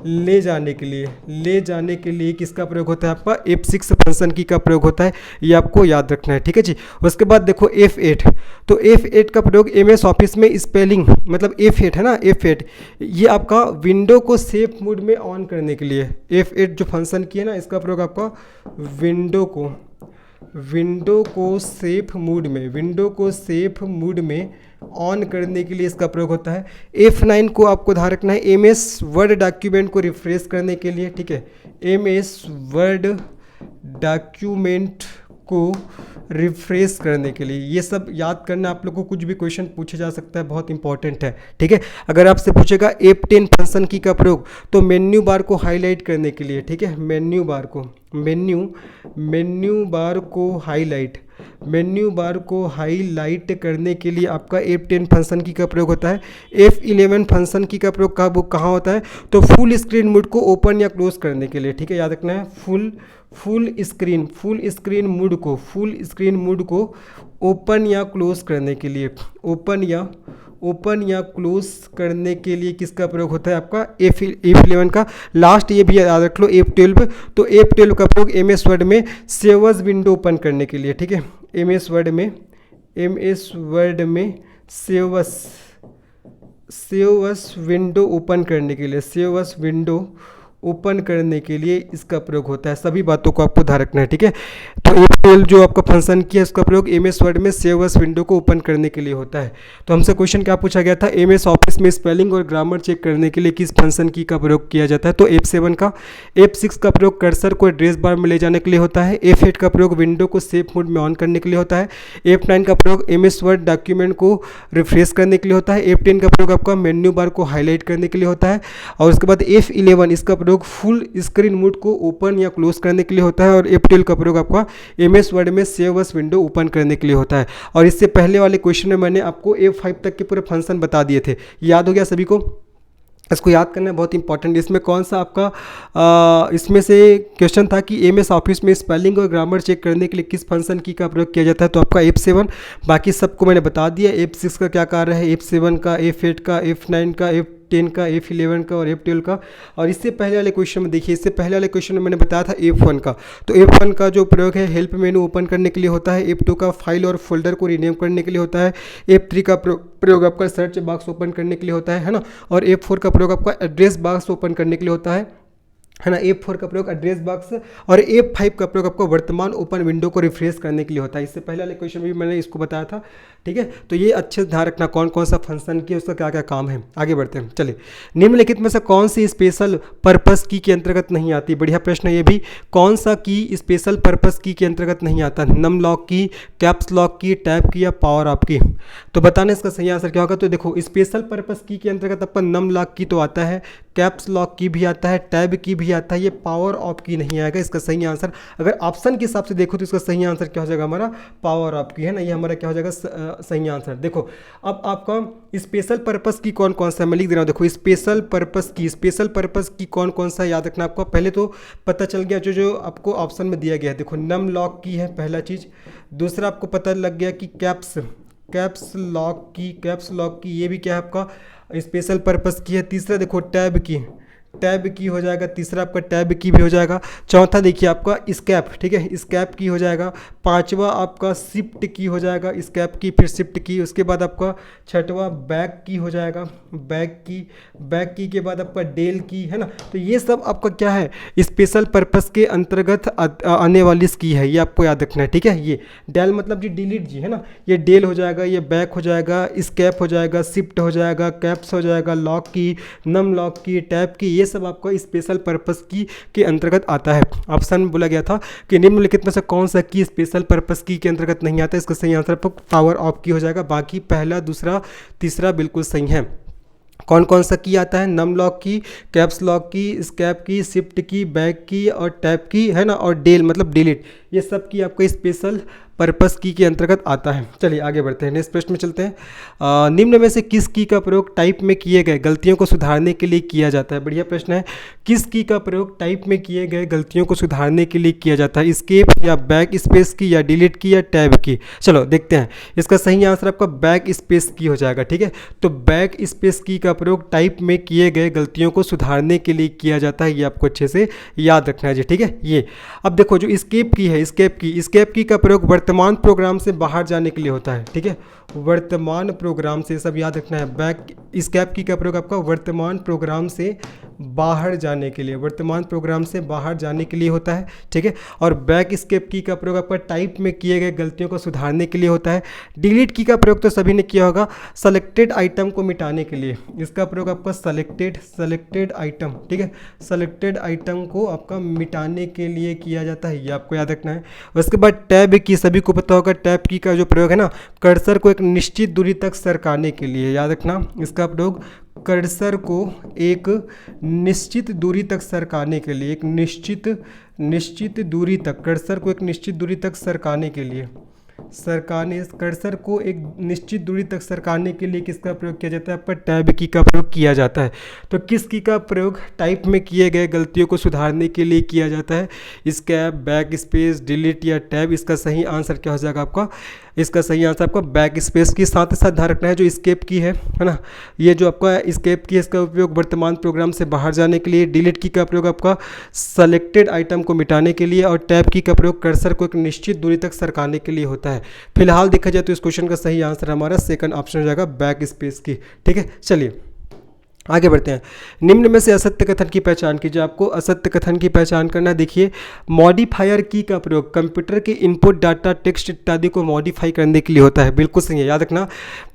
ले जाने के लिए किसका प्रयोग होता है, आपका F6 फंक्शन की का प्रयोग होता है। ये आपको याद रखना है, ठीक है जी। उसके बाद देखो F8, तो F8 का प्रयोग MS ऑफिस में स्पेलिंग, मतलब F8 है ना, F8 ये आपका विंडो को सेफ मोड में ऑन करने के लिए, F8 जो फंक्शन की है ना, इसका प्रयोग आपका विंडो को सेफ मूड में ऑन करने के लिए इसका प्रयोग होता है। F9 को आपको ध्यान रखना है, MS वर्ड डॉक्यूमेंट को रिफ्रेश करने के लिए, ठीक है, MS वर्ड डॉक्यूमेंट को रिफ्रेश करने के लिए। ये सब याद करना, आप लोग को कुछ भी क्वेश्चन पूछा जा सकता है, बहुत इंपॉर्टेंट है, ठीक है। अगर आपसे पूछेगा F10 फंक्शन की का प्रयोग, तो मेन्यू बार को हाईलाइट करने के लिए, ठीक है, मेन्यू बार को हाईलाइट करने के लिए आपका F10 फंक्शन की का प्रयोग होता है। F11 फंक्शन की का प्रयोग कहाँ होता है, तो फुल स्क्रीन मोड को ओपन या क्लोज करने के लिए, ठीक है, याद रखना है, फुल स्क्रीन मोड को ओपन या क्लोज करने के लिए, ओपन या क्लोज करने के लिए किसका प्रयोग होता है? आपका F11 का। लास्ट ये भी याद रख लो F12। तो F12 का प्रयोग MS वर्ड में सेवर्स विंडो ओपन करने के लिए, ठीक है। MS वर्ड में सेवर्स विंडो ओपन करने के लिए, सेवर्स विंडो ओपन करने के लिए इसका प्रयोग होता है। सभी बातों को आपको ध्यान रखना है, ठीक है। तो F12 जो आपका फंक्शन किया इसका प्रयोग MS वर्ड में सेवर्स विंडो को ओपन करने के लिए होता है। तो हमसे क्वेश्चन क्या पूछा गया था? MS ऑफिस में स्पेलिंग और ग्रामर चेक करने के लिए किस फंक्शन की का प्रयोग किया जाता है? तो F7 का। F6 का प्रयोग कर्सर को एड्रेस बार में ले जाने के लिए होता है। F8 का प्रयोग विंडो को सेफ मोड में ऑन करने के लिए होता है। F9 का प्रयोग MS वर्ड डॉक्यूमेंट को रिफ्रेश करने के लिए होता है। F10 का प्रयोग आपका मेन्यू बार को हाईलाइट करने के लिए होता है। और उसके बाद F11 इसका प्रयोग फुल स्क्रीन मोड को ओपन या क्लोज करने के लिए होता है। और F12 का प्रयोग आपका MS वर्ड में सेवर्स विंडो ओपन करने के लिए होता है। और इससे पहले वाले क्वेश्चन में मैंने आपको F5 तक के पूरे फंक्शन बता दिए थे, याद हो गया सभी को? इसको याद करना बहुत इंपॉर्टेंट। इसमें कौन सा आपका इसमें से क्वेश्चन था कि MS ऑफिस में स्पेलिंग और ग्रामर चेक करने के लिए किस फंक्शन की का प्रयोग किया जाता है? तो आपका F7। बाकी सबको मैंने बता दिया। F6 का क्या कार्य है, F7 का, F8 का, F9 का, F10 का, F11 का और F12 का। और इससे पहले वाले क्वेश्चन में देखिए, इससे पहले वाले क्वेश्चन में मैंने बताया था F1 का। तो F1 का जो प्रयोग है हेल्प मेनू ओपन करने के लिए होता है। F2 का फाइल और फोल्डर को रीनेम करने के लिए होता है। F3 का प्रयोग आपका सर्च बॉक्स ओपन करने के लिए होता है ना। और F4 का प्रयोग आपका एड्रेस बॉक्स ओपन करने के लिए होता है ना। F4 का प्रयोग एड्रेस बॉक्स। और F5 का प्रयोग आपको वर्तमान ओपन विंडो को रिफ्रेश करने के लिए होता है। इससे पहले वाले क्वेश्चन में भी मैंने इसको बताया था, ठीक है। तो ये अच्छे से ध्यान रखना कौन कौन सा फंक्शन की उसका क्या क्या काम है। आगे बढ़ते हैं, चलिए। निम्नलिखित में से कौन सी स्पेशल पर्पस की के अंतर्गत नहीं आती? बढ़िया प्रश्न है ये भी। कौन सा की स्पेशल पर्पस की के अंतर्गत नहीं आता? नम लॉक की, कैप्स लॉक की, टैब की या पावर ऑफ की? तो बताने इसका सही आंसर क्या होगा? तो देखो स्पेशल पर्पस की के अंतर्गत आपका नम लॉक की तो आता है, कैप्स लॉक की भी आता है, टैब की भी आता है, ये पावर ऑफ की नहीं आएगा। इसका सही आंसर अगर ऑप्शन के हिसाब से देखो तो इसका सही आंसर क्या हो जाएगा? हमारा पावर ऑफ की है ना, ये हमारा क्या हो जाएगा सही आंसर। देखो अब आपका स्पेशल पर्पस की कौन कौन सा मैं लिख दे रहा हूँ। देखो स्पेशल पर्पस की कौन कौन सा याद रखना आपको। पहले तो पता चल गया जो जो आपको ऑप्शन में दिया गया है। देखो नम लॉक की है पहला चीज़। दूसरा आपको पता लग गया कि कैप्स लॉक की ये भी क्या है आपका स्पेशल पर्पस की है। तीसरा देखो टैब की हो जाएगा, तीसरा आपका टैब की भी हो जाएगा। चौथा देखिए आपका स्कैप, ठीक है, स्कैप की हो जाएगा। पांचवा आपका शिफ्ट की हो जाएगा, स्कैप की फिर शिफ्ट की। उसके बाद आपका छठवा बैक की हो जाएगा, बैक की के बाद आपका डेल की है ना। तो ये सब आपका क्या है स्पेशल पर्पस के अंतर्गत आने वाली की है, ये आपको याद रखना है, ठीक है। ये डेल मतलब जी डिलीट जी है ना, ये डेल हो जाएगा, ये बैक हो जाएगा, स्कैप हो जाएगा, शिफ्ट हो जाएगा, कैप्स हो जाएगा, लॉक की, नम लॉक की, टैब की, ये सब आपको स्पेशल पर्पस की के अंतर्गत आता है। ऑप्शन में बोला गया था कि निम्नलिखित में से कौन सा की स्पेशल पर्पस की के अंतर्गत नहीं आता है। इसका सही आंसर पावर ऑफ की हो जाएगा। बाकी पहला, दूसरा, तीसरा बिल्कुल सही है। कौन कौन सा की आता है? नम लॉक की, कैप्स लॉक की, स्कैप की, शिफ्ट की, बैक की और टैब की है ना। और डेल मतलब डिलीट, ये सब की आपको स्पेशल पर्पस की के अंतर्गत आता है। चलिए आगे बढ़ते हैं, नेक्स्ट प्रश्न में चलते हैं। निम्न में से किस की का प्रयोग टाइप में किए गए गलतियों को सुधारने के लिए किया जाता है? बढ़िया प्रश्न है। किस की का प्रयोग टाइप में किए गए गलतियों को सुधारने के लिए किया जाता है? स्केप या बैक स्पेस की या डिलीट की या टैब की? चलो देखते हैं। इसका सही आंसर आपका बैक स्पेस की हो जाएगा, ठीक है। तो बैक स्पेस की का प्रयोग टाइप में किए गए गलतियों को सुधारने के लिए किया जाता है, ये आपको अच्छे से याद रखना है जी, ठीक है। ये अब देखो जो स्केप की है, स्केप की का प्रयोग वर्तमान प्रोग्राम से बाहर जाने के लिए होता है, ठीक है। वर्तमान प्रोग्राम से, सब याद रखना है। बैक स्केप की का प्रयोग आपका वर्तमान प्रोग्राम से बाहर जाने के लिए, वर्तमान प्रोग्राम से बाहर जाने के लिए होता है, ठीक है। और बैक स्केप की का प्रयोग आपका टाइप में किए गए गलतियों को सुधारने के लिए होता है। डिलीट की का प्रयोग तो सभी ने किया होगा, सेलेक्टेड आइटम को मिटाने के लिए। इसका प्रयोग आपका सेलेक्टेड आइटम, ठीक है, सेलेक्टेड आइटम को आपका मिटाने के लिए किया जाता है, ये आपको याद रखना है। उसके बाद टैब की, सभी को पता होगा टैब की का जो प्रयोग है ना, कर्सर को एक निश्चित दूरी तक सरकाने के लिए, याद रखना इसका प्रयोग कर्सर को एक निश्चित दूरी तक सरकाने के लिए, एक निश्चित दूरी तक, कर्सर को एक निश्चित दूरी तक सरकाने के लिए, सरकाने, कर्सर को एक निश्चित दूरी तक सरकाने के लिए किसका प्रयोग किया जाता है? पर टैब की का प्रयोग किया जाता है। तो किस की का प्रयोग टाइप में किए गए गलतियों को सुधारने के लिए किया जाता है? स्कैप, बैक स्पेस, डिलीट या टैब? इसका सही आंसर क्या हो जाएगा आपका? इसका सही आंसर आपका बैक स्पेस की। साथ ही साथ ध्यान रखना है जो स्केप की है ना, ये जो आपका स्केप की है इसका उपयोग वर्तमान प्रोग्राम से बाहर जाने के लिए, डिलीट की का प्रयोग आपका सेलेक्टेड आइटम को मिटाने के लिए, और टैब की का प्रयोग कर्सर को एक निश्चित दूरी तक सरकाने के लिए होता है। फिलहाल देखा जाए तो इस क्वेश्चन का सही आंसर हमारा सेकंड ऑप्शन हो जाएगा, बैक स्पेस की। ठीक है, चलिए आगे बढ़ते हैं। निम्न में से असत्य कथन की पहचान कीजिए। आपको असत्य कथन की पहचान करना है। देखिए, मॉडिफायर की का प्रयोग कंप्यूटर के इनपुट डाटा, टेक्स्ट इत्यादि को मॉडिफाई करने के लिए होता है। बिल्कुल सही है, याद रखना,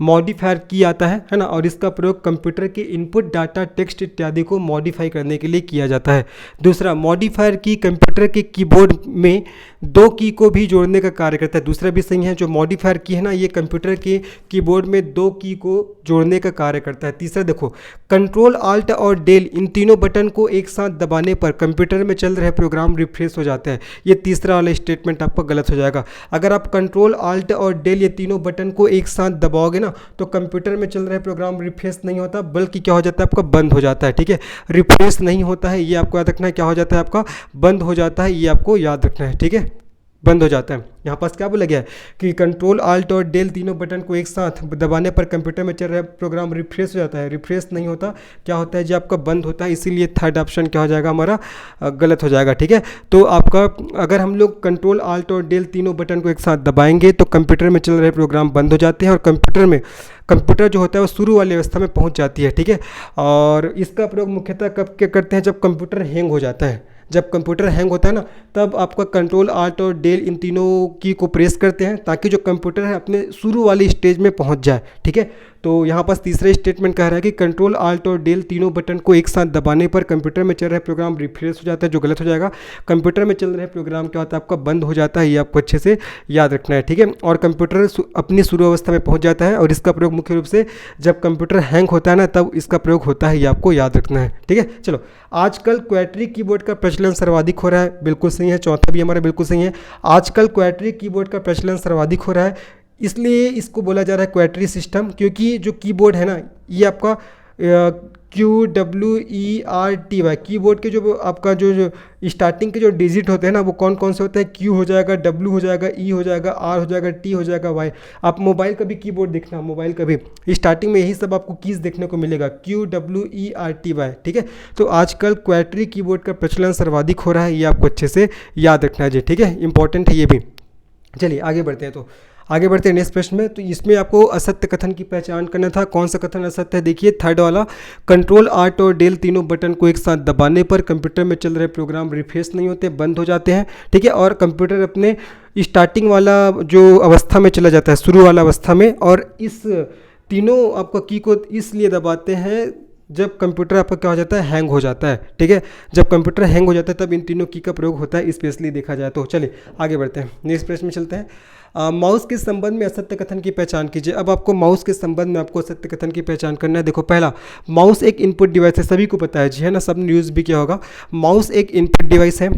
मॉडिफायर की आता है ना, और इसका प्रयोग कंप्यूटर के इनपुट डाटा, टेक्स्ट इत्यादि को मॉडिफाई करने के लिए किया जाता है। दूसरा, मॉडिफायर की कंप्यूटर के कीबोर्ड में दो की को भी जोड़ने का कार्य करता है। दूसरा भी सही है, जो मॉडिफायर की है ना, ये कंप्यूटर के कीबोर्ड में दो की को जोड़ने का कार्य करता है। तीसरा देखो, कंट्रोल आल्ट और डेल इन तीनों बटन को एक साथ दबाने पर कंप्यूटर में चल रहे प्रोग्राम रिफ्रेश हो जाते हैं। ये तीसरा वाला स्टेटमेंट आपका गलत हो जाएगा। अगर आप कंट्रोल आल्ट और डेल ये तीनों बटन को एक साथ दबाओगे ना तो कंप्यूटर में चल रहे प्रोग्राम रिफ्रेश नहीं होता, बल्कि क्या हो जाता है आपका? बंद हो जाता है। ठीक है, रिफ्रेश नहीं होता है, ये आपको याद रखना है। क्या हो जाता है आपका? बंद हो जाता है, ये आपको याद रखना है। ठीक है, बंद हो जाता है। यहाँ पास क्या बोला गया है कि कंट्रोल आल्ट और डेल तीनों बटन को एक साथ दबाने पर कंप्यूटर में चल रहा प्रोग्राम रिफ्रेश हो जाता है। रिफ्रेश नहीं होता, क्या होता है जी? आपका बंद होता है। इसीलिए थर्ड ऑप्शन क्या हो जाएगा हमारा? गलत हो जाएगा। ठीक है, तो आपका अगर हम लोग कंट्रोल आल्ट और डेल तीनों बटन को एक साथ दबाएंगे तो कंप्यूटर में चल रहे प्रोग्राम बंद हो जाते हैं, और कंप्यूटर जो होता है वो शुरू वाली अवस्था में पहुँच जाती है। ठीक है, और इसका प्रयोग मुख्यतः कब क्या करते हैं? जब कंप्यूटर हैंग हो जाता है। जब कंप्यूटर हैंग होता है ना, तब आपका कंट्रोल आल्ट और डेल इन तीनों की को प्रेस करते हैं ताकि जो कंप्यूटर है अपने शुरू वाली स्टेज में पहुंच जाए। ठीक है, तो यहाँ पास तीसरा स्टेटमेंट कह रहा है कि कंट्रोल आल्ट और डेल तीनों बटन को एक साथ दबाने पर कंप्यूटर में चल रहे प्रोग्राम रिफ्रेश हो जाता है, जो गलत हो जाएगा। कंप्यूटर में चल रहे प्रोग्राम क्या होता है? आपका बंद हो जाता है, ये आपको अच्छे से याद रखना है। ठीक है, और कंप्यूटर अपनी शुरू अवस्था में पहुँच जाता है, और इसका प्रयोग मुख्य रूप से जब कंप्यूटर हैंग होता है ना तब इसका प्रयोग होता है, ये आपको याद रखना है। ठीक है, चलो, आजकल क्वाड्री कीबोर्ड का प्रचलन सर्वाधिक हो रहा है। बिल्कुल सही है, चौथा भी हमारा बिल्कुल सही है। आजकल क्वाड्री कीबोर्ड का प्रचलन सर्वाधिक हो रहा है, इसलिए इसको बोला जा रहा है क्वाड्री सिस्टम, क्योंकि जो कीबोर्ड है ना ये आपका QWERTY कीबोर्ड के जो आपका जो स्टार्टिंग के जो डिजिट होते हैं ना वो कौन कौन से होते हैं? Q हो जाएगा, W हो जाएगा, E हो जाएगा, R हो जाएगा, T हो जाएगा, Y। आप मोबाइल का भी कीबोर्ड देखना, मोबाइल का भी स्टार्टिंग में यही सब आपको कीज़ देखने को मिलेगा, QWERTY। ठीक है, तो आजकल क्वाड्री कीबोर्ड का प्रचलन सर्वाधिक हो रहा है, ये आपको अच्छे से याद रखना है जी। ठीक है, इंपॉर्टेंट है ये भी। चलिए आगे बढ़ते हैं। तो आगे बढ़ते हैं नेक्स्ट प्रश्न में। तो इसमें आपको असत्य कथन की पहचान करना था। कौन सा कथन असत्य है? देखिए, थर्ड वाला, कंट्रोल आल्ट और डेल तीनों बटन को एक साथ दबाने पर कंप्यूटर में चल रहे प्रोग्राम रिफ्रेश नहीं होते, बंद हो जाते हैं। ठीक है, और कंप्यूटर अपने स्टार्टिंग वाला जो अवस्था में चला जाता है, शुरू वाला अवस्था में, और इस तीनों आपका की को इसलिए दबाते हैं जब कंप्यूटर आपका क्या हो जाता है? हैंग हो जाता है। ठीक है, जब कंप्यूटर हैंग हो जाता है तब इन तीनों की का प्रयोग होता है, स्पेशली देखा जाए तो। चलिए आगे बढ़ते हैं, नेक्स्ट प्रश्न में चलते हैं। माउस के संबंध में असत्य कथन की पहचान कीजिए। अब आपको माउस के संबंध में आपको असत्य कथन की पहचान करना है। देखो, पहला, माउस एक इनपुट डिवाइस है, सभी को पता है जी, है ना, सब ने यूज़ भी किया होगा। माउस एक इनपुट डिवाइस है।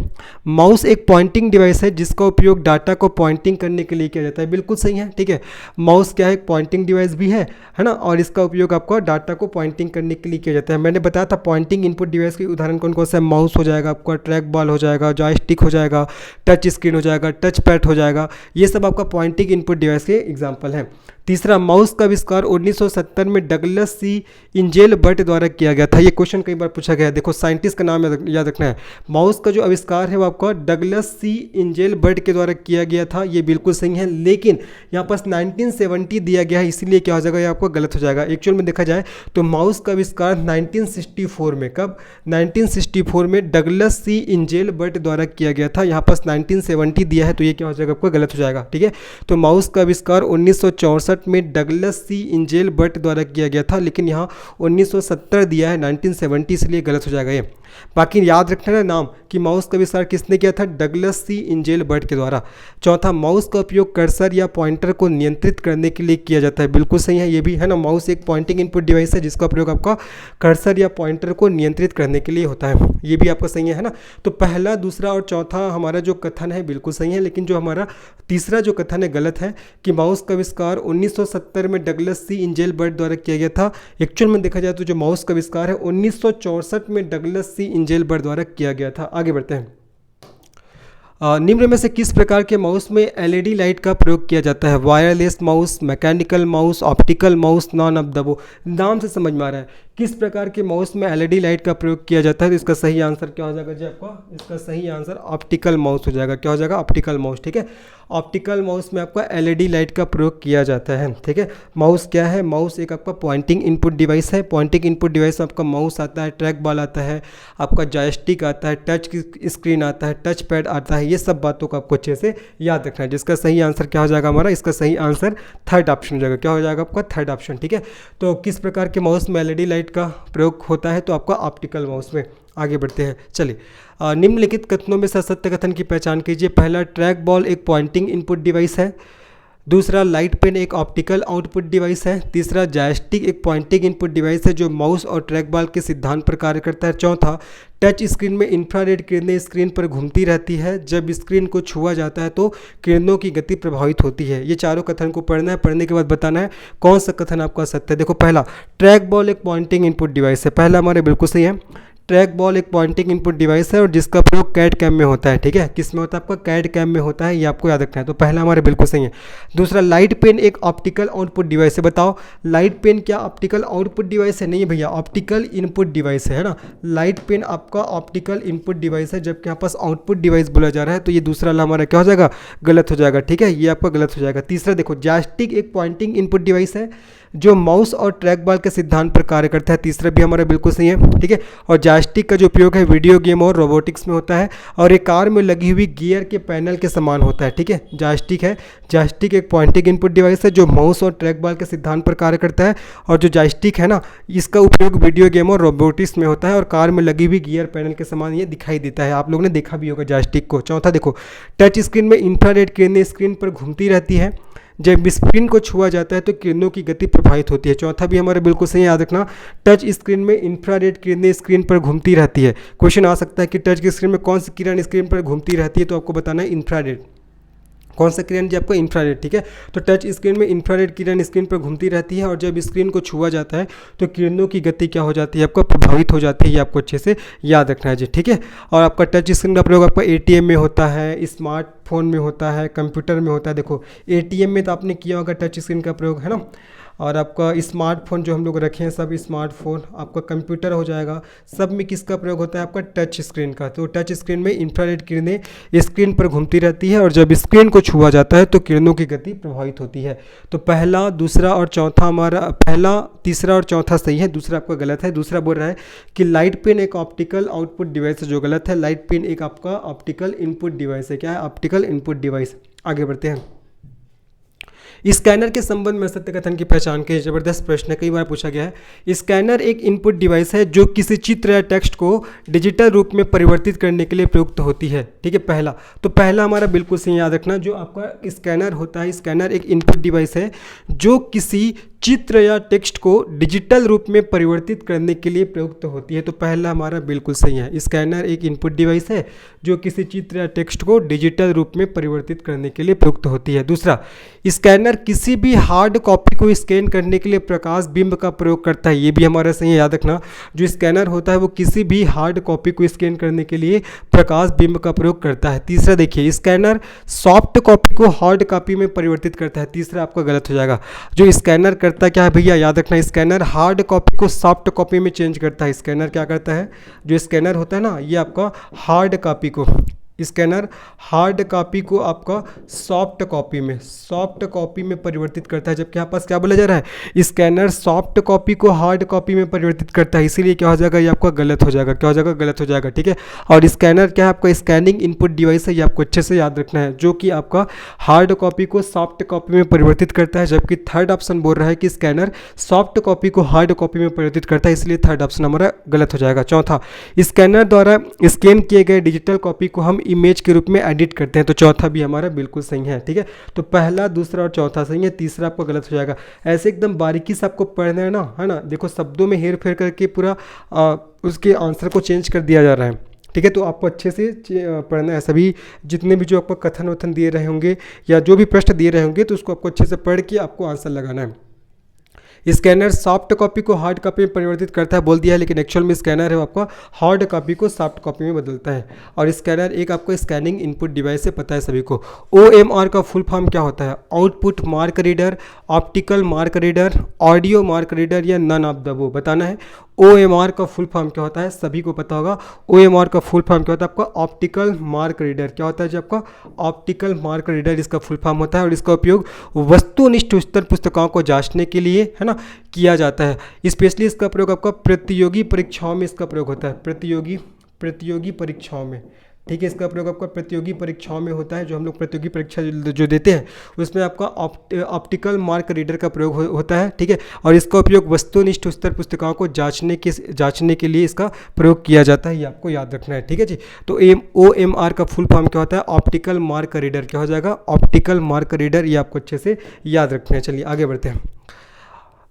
माउस एक पॉइंटिंग डिवाइस है जिसका उपयोग डाटा को पॉइंटिंग करने के लिए किया जाता है। बिल्कुल सही है। ठीक है, माउस क्या है? एक पॉइंटिंग डिवाइस भी है ना, और इसका उपयोग आपका डाटा को पॉइंटिंग करने के लिए किया जाता है। मैंने बताया था पॉइंटिंग इनपुट डिवाइस के उदाहरण कौन कौन सा है? माउस हो जाएगा आपका, ट्रैक बॉल हो जाएगा, जॉयस्टिक हो जाएगा, टच स्क्रीन हो जाएगा, टच पैड हो जाएगा, ये सब आपका पॉइंटिंग इनपुट डिवाइस के एग्जाम्पल हैं। तीसरा, माउस का आविष्कार 1970 में डगलस सी इंजेलबर्ट द्वारा किया गया था। ये क्वेश्चन कई बार पूछा गया है। देखो, साइंटिस्ट का नाम याद रखना है। माउस का जो आविष्कार है वो आपका डगलस सी इंजेलबर्ट के द्वारा किया गया था, ये बिल्कुल सही है, लेकिन यहाँ पास 1970 दिया गया है, इसीलिए क्या हो जाएगा? ये आपको गलत हो जाएगा। एक्चुअल में देखा जाए तो माउस का आविष्कार 1964 में, कब? 1964 में डगलस सी इंजेलबर्ट द्वारा किया गया था। यहाँ पास 1970 दिया है, तो ये क्या हो जाएगा? आपको गलत हो जाएगा। ठीक है, तो माउस का आविष्कार 1964 में डगलस सी इंजेलबर्ट द्वारा किया गया था, लेकिन यहाँ 1970 दिया है, 1970, इसलिए गलत हो जाएगा ये। बाकी याद रखना है नाम कि माउस का आविष्कार किसने किया था? डगलस सी इंजेलबर्ट के द्वारा। चौथा, माउस का उपयोग कर्सर या पॉइंटर को नियंत्रित करने के लिए किया जाता है। बिल्कुल सही है, ये भी है ना, माउस एक पॉइंटिंग इनपुट डिवाइस है जिसका प्रयोग आपका कर्सर या पॉइंटर को नियंत्रित करने के लिए होता है, ये भी आपका सही है ना। तो पहला, दूसरा और चौथा हमारा जो कथन है बिल्कुल सही है, लेकिन जो हमारा तीसरा जो कथन है गलत है कि माउस का आविष्कार 1970 में डगलस सी इंजेलबर्ट द्वारा किया गया था। एक्चुअल में देखा जाए तो जो माउस का आविष्कार है 1964 में डगलस सी इंजेलबर्ट द्वारा किया गया था। आगे बढ़ते हैं। निम्न में से किस प्रकार के माउस में एलईडी लाइट का प्रयोग किया जाता है? Wireless mouse, mechanical mouse, optical mouse, none of the above. नाम से समझ में आ रहा है किस प्रकार के माउस में एलईडी लाइट का प्रयोग किया जाता है, तो इसका सही आंसर क्या हो जाएगा जी आपका? इसका सही आंसर ऑप्टिकल माउस हो जाएगा। क्या हो जाएगा? Optical mouse. ठीक है, ऑप्टिकल माउस में आपका एलईडी लाइट का प्रयोग किया जाता है। ठीक है, माउस क्या है? माउस एक आपका पॉइंटिंग इनपुट डिवाइस है। पॉइंटिंग इनपुट डिवाइस में आपका माउस आता है, ट्रैक बॉल आता है, आपका जॉयस्टिक आता है, टच स्क्रीन आता है, टच पैड आता है। ये सब बातों को आपको अच्छे से याद रखना है। जिसका सही आंसर क्या हो जाएगा हमारा? इसका सही आंसर थर्ड ऑप्शन हो जाएगा। क्या हो जाएगा आपका? Third option. ठीक है, तो किस प्रकार के माउस में एलईडी लाइट का प्रयोग होता है? तो आपका ऑप्टिकल माउस में। आगे बढ़ते हैं। चलिए, निम्नलिखित कथनों में से सत्य कथन की पहचान कीजिए। पहला, ट्रैक बॉल एक पॉइंटिंग इनपुट डिवाइस है। दूसरा, लाइट पेन एक ऑप्टिकल आउटपुट डिवाइस है। तीसरा, जॉयस्टिक एक पॉइंटिंग इनपुट डिवाइस है जो माउस और ट्रैक बॉल के सिद्धांत पर कार्य करता है। चौथा, टच स्क्रीन में इंफ्रारेड किरणें स्क्रीन पर घूमती रहती है। जब स्क्रीन को छुआ जाता है तो किरणों की गति प्रभावित होती है। ये चारों कथन को पढ़ना है, पढ़ने के बाद बताना है कौन सा कथन आपका सत्य है। देखो, पहला, ट्रैक बॉल एक पॉइंटिंग इनपुट डिवाइस है। पहला हमारे बिल्कुल सही है। ट्रैक बॉल एक पॉइंटिंग इनपुट डिवाइस है और जिसका प्रयोग कैड कैम में होता है। ठीक है, किस में होता है? आपका कैड कैम में होता है, ये आपको याद रखना है। तो पहला हमारे बिल्कुल सही है। दूसरा, लाइट पेन एक ऑप्टिकल आउटपुट डिवाइस है। बताओ, लाइट पेन क्या ऑप्टिकल आउटपुट डिवाइस है? नहीं भैया, ऑप्टिकल इनपुट डिवाइस है ना। लाइट पेन आपका ऑप्टिकल इनपुट डिवाइस है, जबकि यहाँ पास आउटपुट डिवाइस बोला जा रहा है। तो ये दूसरा वाला हमारा क्या हो जाएगा? गलत हो जाएगा। ठीक है, ये आपका गलत हो जाएगा। तीसरा देखो, जॉयस्टिक एक पॉइंटिंग इनपुट डिवाइस है जो माउस और ट्रैक बॉल के सिद्धांत पर कार्य करता है। तीसरा भी हमारा बिल्कुल सही है। ठीक है, और जॉयस्टिक का जो उपयोग है वीडियो गेम और रोबोटिक्स में होता है और एक कार में लगी हुई गियर के पैनल के समान होता है। ठीक है, जॉयस्टिक है, जॉयस्टिक एक पॉइंटिंग इनपुट डिवाइस है जो माउस और ट्रैक बॉल के सिद्धांत पर कार्य करता है और जो जॉयस्टिक है ना, इसका उपयोग वीडियो गेम और रोबोटिक्स में होता है और कार में लगी हुई गियर पैनल के समान ये दिखाई देता है। आप लोगों ने देखा भी होगा जॉयस्टिक को। चौथा देखो, टच स्क्रीन में इंफ्रारेड किरणें स्क्रीन पर घूमती रहती है। जब स्क्रीन को छुआ जाता है तो किरणों की गति प्रभावित होती है। चौथा भी हमारे बिल्कुल सही, याद रखना। टच स्क्रीन में इंफ्रारेड किरणें स्क्रीन पर घूमती रहती है। क्वेश्चन आ सकता है कि टच की स्क्रीन में कौन सी किरण स्क्रीन पर घूमती रहती है, तो आपको बताना है इंफ्रारेड। कौन सा किरण जी? आपका इंफ्रारेड। ठीक है, तो टच स्क्रीन में इंफ्रारेड किरण स्क्रीन पर घूमती रहती है और जब स्क्रीन को छुआ जाता है तो किरणों की गति क्या हो जाती है? आपको प्रभावित हो जाती है। ये आपको अच्छे से याद रखना है जी। ठीक है, और आपका टच स्क्रीन का प्रयोग आपका एटीएम में होता है, स्मार्टफोन में होता है, कंप्यूटर में होता है। देखो, एटीएम में तो आपने किया होगा टच स्क्रीन का प्रयोग, है ना। और आपका स्मार्टफोन जो हम लोग रखे हैं सब स्मार्टफोन, आपका कंप्यूटर हो जाएगा, सब में किसका प्रयोग होता है? आपका टच स्क्रीन का। तो टच स्क्रीन में इंफ्रारेड किरणें स्क्रीन पर घूमती रहती है और जब स्क्रीन को छुआ जाता है तो किरणों की गति प्रभावित होती है। तो पहला, दूसरा और चौथा हमारा, पहला, तीसरा और चौथा सही है, दूसरा आपका गलत है। दूसरा बोल रहा है कि लाइट पेन एक ऑप्टिकल आउटपुट डिवाइस है, जो गलत है। लाइट पेन एक आपका ऑप्टिकल इनपुट डिवाइस है। क्या है? Optical input device. आगे बढ़ते हैं। स्कैनर के संबंध में सत्य कथन की पहचान के जबरदस्त प्रश्न है, कई बार पूछा गया है। स्कैनर एक इनपुट डिवाइस है जो किसी चित्र या टेक्स्ट को डिजिटल रूप में परिवर्तित करने के लिए प्रयुक्त होती है। ठीक है, पहला, तो पहला हमारा बिल्कुल सही, याद रखना। जो आपका स्कैनर होता है, स्कैनर एक इनपुट डिवाइस है जो किसी चित्र या टेक्स्ट को डिजिटल रूप में परिवर्तित करने के लिए प्रयुक्त होती है। तो पहला हमारा बिल्कुल सही है। स्कैनर एक इनपुट डिवाइस है जो किसी चित्र या टेक्स्ट को डिजिटल रूप में परिवर्तित करने के लिए प्रयुक्त होती है। दूसरा, स्कैनर किसी भी हार्ड कॉपी को स्कैन करने के लिए प्रकाश बिंब का प्रयोग करता है। ये भी हमारा सही है, याद रखना। जो स्कैनर होता है वो किसी भी हार्ड कॉपी को स्कैन करने के लिए प्रकाश बिंब का प्रयोग करता है। तीसरा देखिए, स्कैनर सॉफ्ट कॉपी को हार्ड कॉपी में परिवर्तित करता है। तीसरा आपका गलत हो जाएगा। जो स्कैनर करता क्या है भैया? याद रखना, स्कैनर हार्ड कॉपी को सॉफ्ट कॉपी में चेंज करता है। स्कैनर क्या करता है? जो स्कैनर होता है ना, ये आपका हार्ड कॉपी को, स्कैनर हार्ड कॉपी को आपका सॉफ्ट कॉपी में परिवर्तित करता है। जबकि यहाँ पास क्या बोला जा रहा है? स्कैनर सॉफ्ट कॉपी को हार्ड कॉपी में परिवर्तित करता है, इसीलिए क्या हो जाएगा? ये आपका गलत हो जाएगा। क्या हो जाएगा? गलत हो जाएगा। ठीक है, और स्कैनर क्या है? आपका स्कैनिंग इनपुट डिवाइस है, ये आपको अच्छे से याद रखना है, जो कि आपका हार्ड कॉपी को सॉफ्ट कॉपी में परिवर्तित करता है। जबकि थर्ड ऑप्शन बोल रहा है कि स्कैनर सॉफ्ट कॉपी को हार्ड कॉपी में परिवर्तित करता है, इसलिए थर्ड ऑप्शन हमारा गलत हो जाएगा। चौथा, स्कैनर द्वारा स्कैन किए गए डिजिटल कॉपी को हम इमेज के रूप में एडिट करते हैं। तो चौथा भी हमारा बिल्कुल सही है। ठीक है, तो पहला, दूसरा और चौथा सही है, तीसरा आपको गलत हो जाएगा। ऐसे एकदम बारीकी से आपको पढ़ना है ना, है ना। देखो, शब्दों में हेर फेर करके पूरा उसके आंसर को चेंज कर दिया जा रहा है। ठीक है। तो आपको अच्छे से पढ़ना है, सभी जितने भी जो आपको कथन वथन दिए रहे होंगे या जो भी प्रश्न दिए रहे होंगे तो उसको आपको अच्छे से पढ़ के आपको आंसर लगाना है। स्कैनर सॉफ्ट कॉपी को हार्ड कॉपी में परिवर्तित करता है बोल दिया है, लेकिन एक्चुअल में स्कैनर है वो आपका हार्ड कॉपी को सॉफ्ट कॉपी में बदलता है। और स्कैनर एक आपको स्कैनिंग इनपुट डिवाइस है, पता है सभी को। OMR का फुल फॉर्म क्या होता है? Output mark reader, optical mark reader, audio mark reader या नन ऑफ द वो बताना है। OMR का फुल फॉर्म क्या होता है? सभी को पता होगा। OMR का फुल फॉर्म क्या होता है आपका? Optical mark reader. क्या होता है जो आपका ऑप्टिकल मार्क रीडर, इसका फुल फॉर्म होता है। और इसका उपयोग वस्तुनिष्ठ उच्चतर पुस्तकों को जांचने के लिए, है ना, किया जाता है। स्पेशली इसका प्रयोग आपका प्रतियोगी परीक्षाओं में इसका प्रयोग होता है, प्रतियोगी परीक्षाओं में। ठीक है, इसका प्रयोग आपका प्रतियोगी परीक्षाओं में होता है। जो हम लोग प्रतियोगी परीक्षा जो देते हैं उसमें आपका ऑप्टिकल मार्क रीडर का प्रयोग होता है। ठीक है, और इसका उपयोग वस्तुनिष्ठ उच्चतर पुस्तिकाओं को जांचने के लिए इसका प्रयोग किया जाता है, ये आपको याद रखना है। ठीक है जी। तो OMR का फुल फॉर्म क्या होता है? Optical mark reader. क्या हो जाएगा? Optical mark reader. ये आपको अच्छे से याद रखना है। चलिए आगे बढ़ते हैं।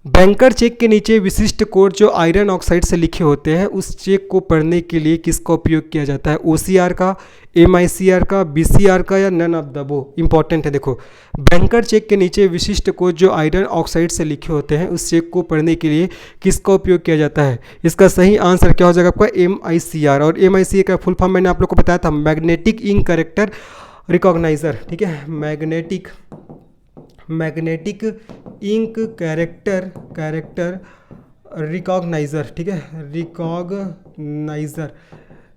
बैंकर चेक के नीचे विशिष्ट कोड जो आयरन ऑक्साइड से लिखे होते हैं, उस चेक को पढ़ने के लिए किसका उपयोग किया जाता है? OCR का, MICR का, BCR का या नन ऑफ द वो? इंपॉर्टेंट है, देखो। बैंकर चेक के नीचे विशिष्ट कोड जो आयरन ऑक्साइड से लिखे होते हैं, उस चेक को पढ़ने के लिए किसका उपयोग किया जाता है? इसका सही आंसर क्या हो जाएगा आपका? MICR। और MICR का फुल फॉर्म मैंने आप लोग को बताया था, मैग्नेटिक इंक कैरेक्टर रिकॉग्नाइजर। ठीक है, मैग्नेटिक इंक कैरेक्टर रिकॉग्नाइजर। ठीक है, रिकॉग्नाइजर,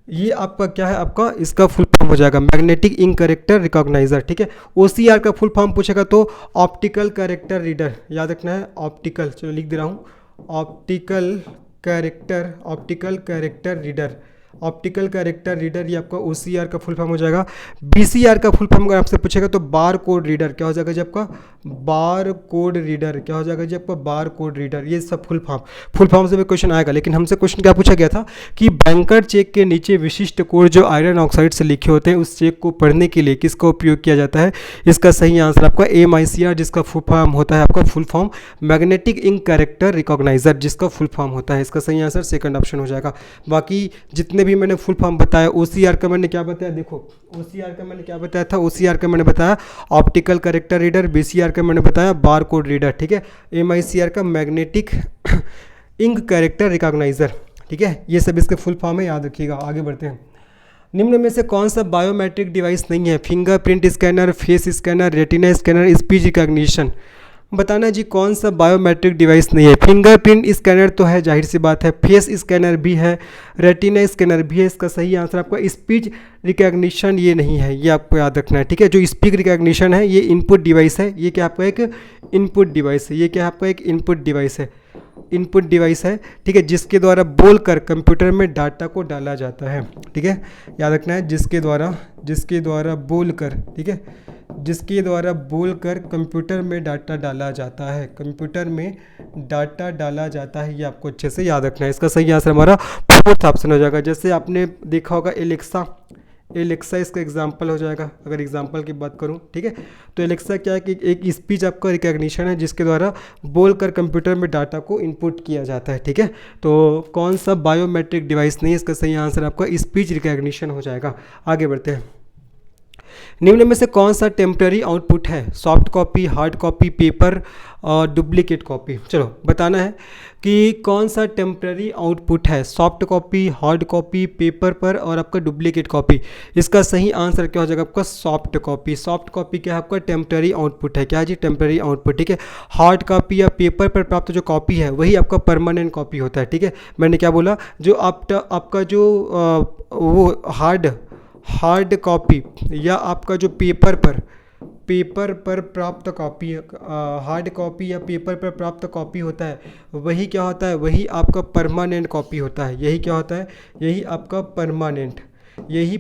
ये आपका क्या है? आपका इसका फुल फॉर्म हो जाएगा मैग्नेटिक इंक कैरेक्टर रिकॉग्नाइजर। ठीक है, OCR का फुल फॉर्म पूछेगा तो ऑप्टिकल कैरेक्टर रीडर, याद रखना है। ऑप्टिकल, चलो लिख दे रहा हूँ, optical character reader. Optical character reader ये आपका OCR का फुल फॉर्म हो जाएगा। BCR का फुल फॉर्म अगर आपसे पूछेगा तो बार कोड रीडर। क्या हो जाएगा जी आपका? बार कोड रीडर। क्या हो जाएगा जी आपका? बार कोड रीडर। ये सब फुल फॉर्म से भी क्वेश्चन आएगा। लेकिन हमसे क्वेश्चन क्या पूछा गया था कि बैंकर चेक के नीचे विशिष्ट कोड जो आयरन ऑक्साइड से लिखे होते हैं, उस चेक को पढ़ने के लिए किसका उपयोग किया जाता है? इसका सही आंसर आपका MICR, जिसका फुल फॉर्म होता है आपका full form magnetic ink character recogniser, जिसका फुल फॉर्म होता है। इसका सही आंसर सेकंड ऑप्शन हो जाएगा। बाकी जितने भी मैंने फुल फॉर्म बताया, OCR का मैंने क्या बताया? देखो, OCR का मैंने क्या बताया था? OCR का मैंने बताया ऑप्टिकल कैरेक्टर रीडर, BCR का मैंने बताया बार कोड रीडर। ठीक है, MICR का मैग्नेटिक इंक कैरेक्टर रिकॉग्नाइजर। ठीक है, ये सब इसके फुल फॉर्म है, याद रखिएगा। आगे बढ़ते हैं। निम्न में से कौन सा बायोमेट्रिक डिवाइस नहीं है? Fingerprint scanner, face scanner, retina scanner, speech recognition. बताना जी कौन सा बायोमेट्रिक डिवाइस नहीं है? फिंगरप्रिंट स्कैनर तो है, जाहिर सी बात है। फेस स्कैनर भी है, रेटिना स्कैनर भी है। इसका सही आंसर आपका स्पीच रिकॉग्निशन ये नहीं है, ये आपको याद रखना है। ठीक है, जो स्पीच रिकॉग्निशन है ये इनपुट डिवाइस है। ये क्या आपका एक इनपुट डिवाइस है? ये क्या आपका एक इनपुट डिवाइस है? इनपुट डिवाइस है। ठीक है, जिसके द्वारा बोलकर कंप्यूटर में डाटा को डाला जाता है। ठीक है, याद रखना है, जिसके द्वारा बोलकर, ठीक है, जिसके द्वारा बोलकर कंप्यूटर में डाटा डाला जाता है, कंप्यूटर में डाटा डाला जाता है। ये आपको अच्छे से याद रखना है। इसका सही आंसर हमारा फोर्थ ऑप्शन हो जाएगा। जैसे आपने देखा होगा एलेक्सा इसका एग्जाम्पल हो जाएगा, अगर एग्जाम्पल की बात करूं। ठीक है, तो एलेक्सा क्या है कि एक स्पीच आपका रिकॉग्निशन है, जिसके द्वारा बोलकर कंप्यूटर में डाटा को इनपुट किया जाता है। ठीक है, तो कौन सा बायोमेट्रिक डिवाइस नहीं है? इसका सही आंसर आपका स्पीच रिकॉग्निशन हो जाएगा। आगे बढ़ते हैं। निम्न में से कौन सा टेम्पररी आउटपुट है? Soft copy, hard copy, paper और डुप्लीकेट कॉपी। चलो बताना है कि कौन सा टेम्पररी आउटपुट है? Soft copy, hard copy, paper पर और आपका डुप्लीकेट कॉपी। इसका सही आंसर क्या हो जाएगा आपका? Soft copy. सॉफ्ट कॉपी क्या है आपका? टेम्पररी आउटपुट है। क्या जी? Temporary output. ठीक है, हार्ड कॉपी या पेपर पर प्राप्त जो कॉपी है वही आपका परमानेंट कॉपी होता है। ठीक है, मैंने क्या बोला? जो आपका जो वो हार्ड कॉपी या आपका जो पेपर पर प्राप्त कॉपी, हार्ड कॉपी या पेपर पर प्राप्त कॉपी होता है, वही क्या होता है? वही आपका परमानेंट कॉपी होता है। यही क्या होता है? यही आपका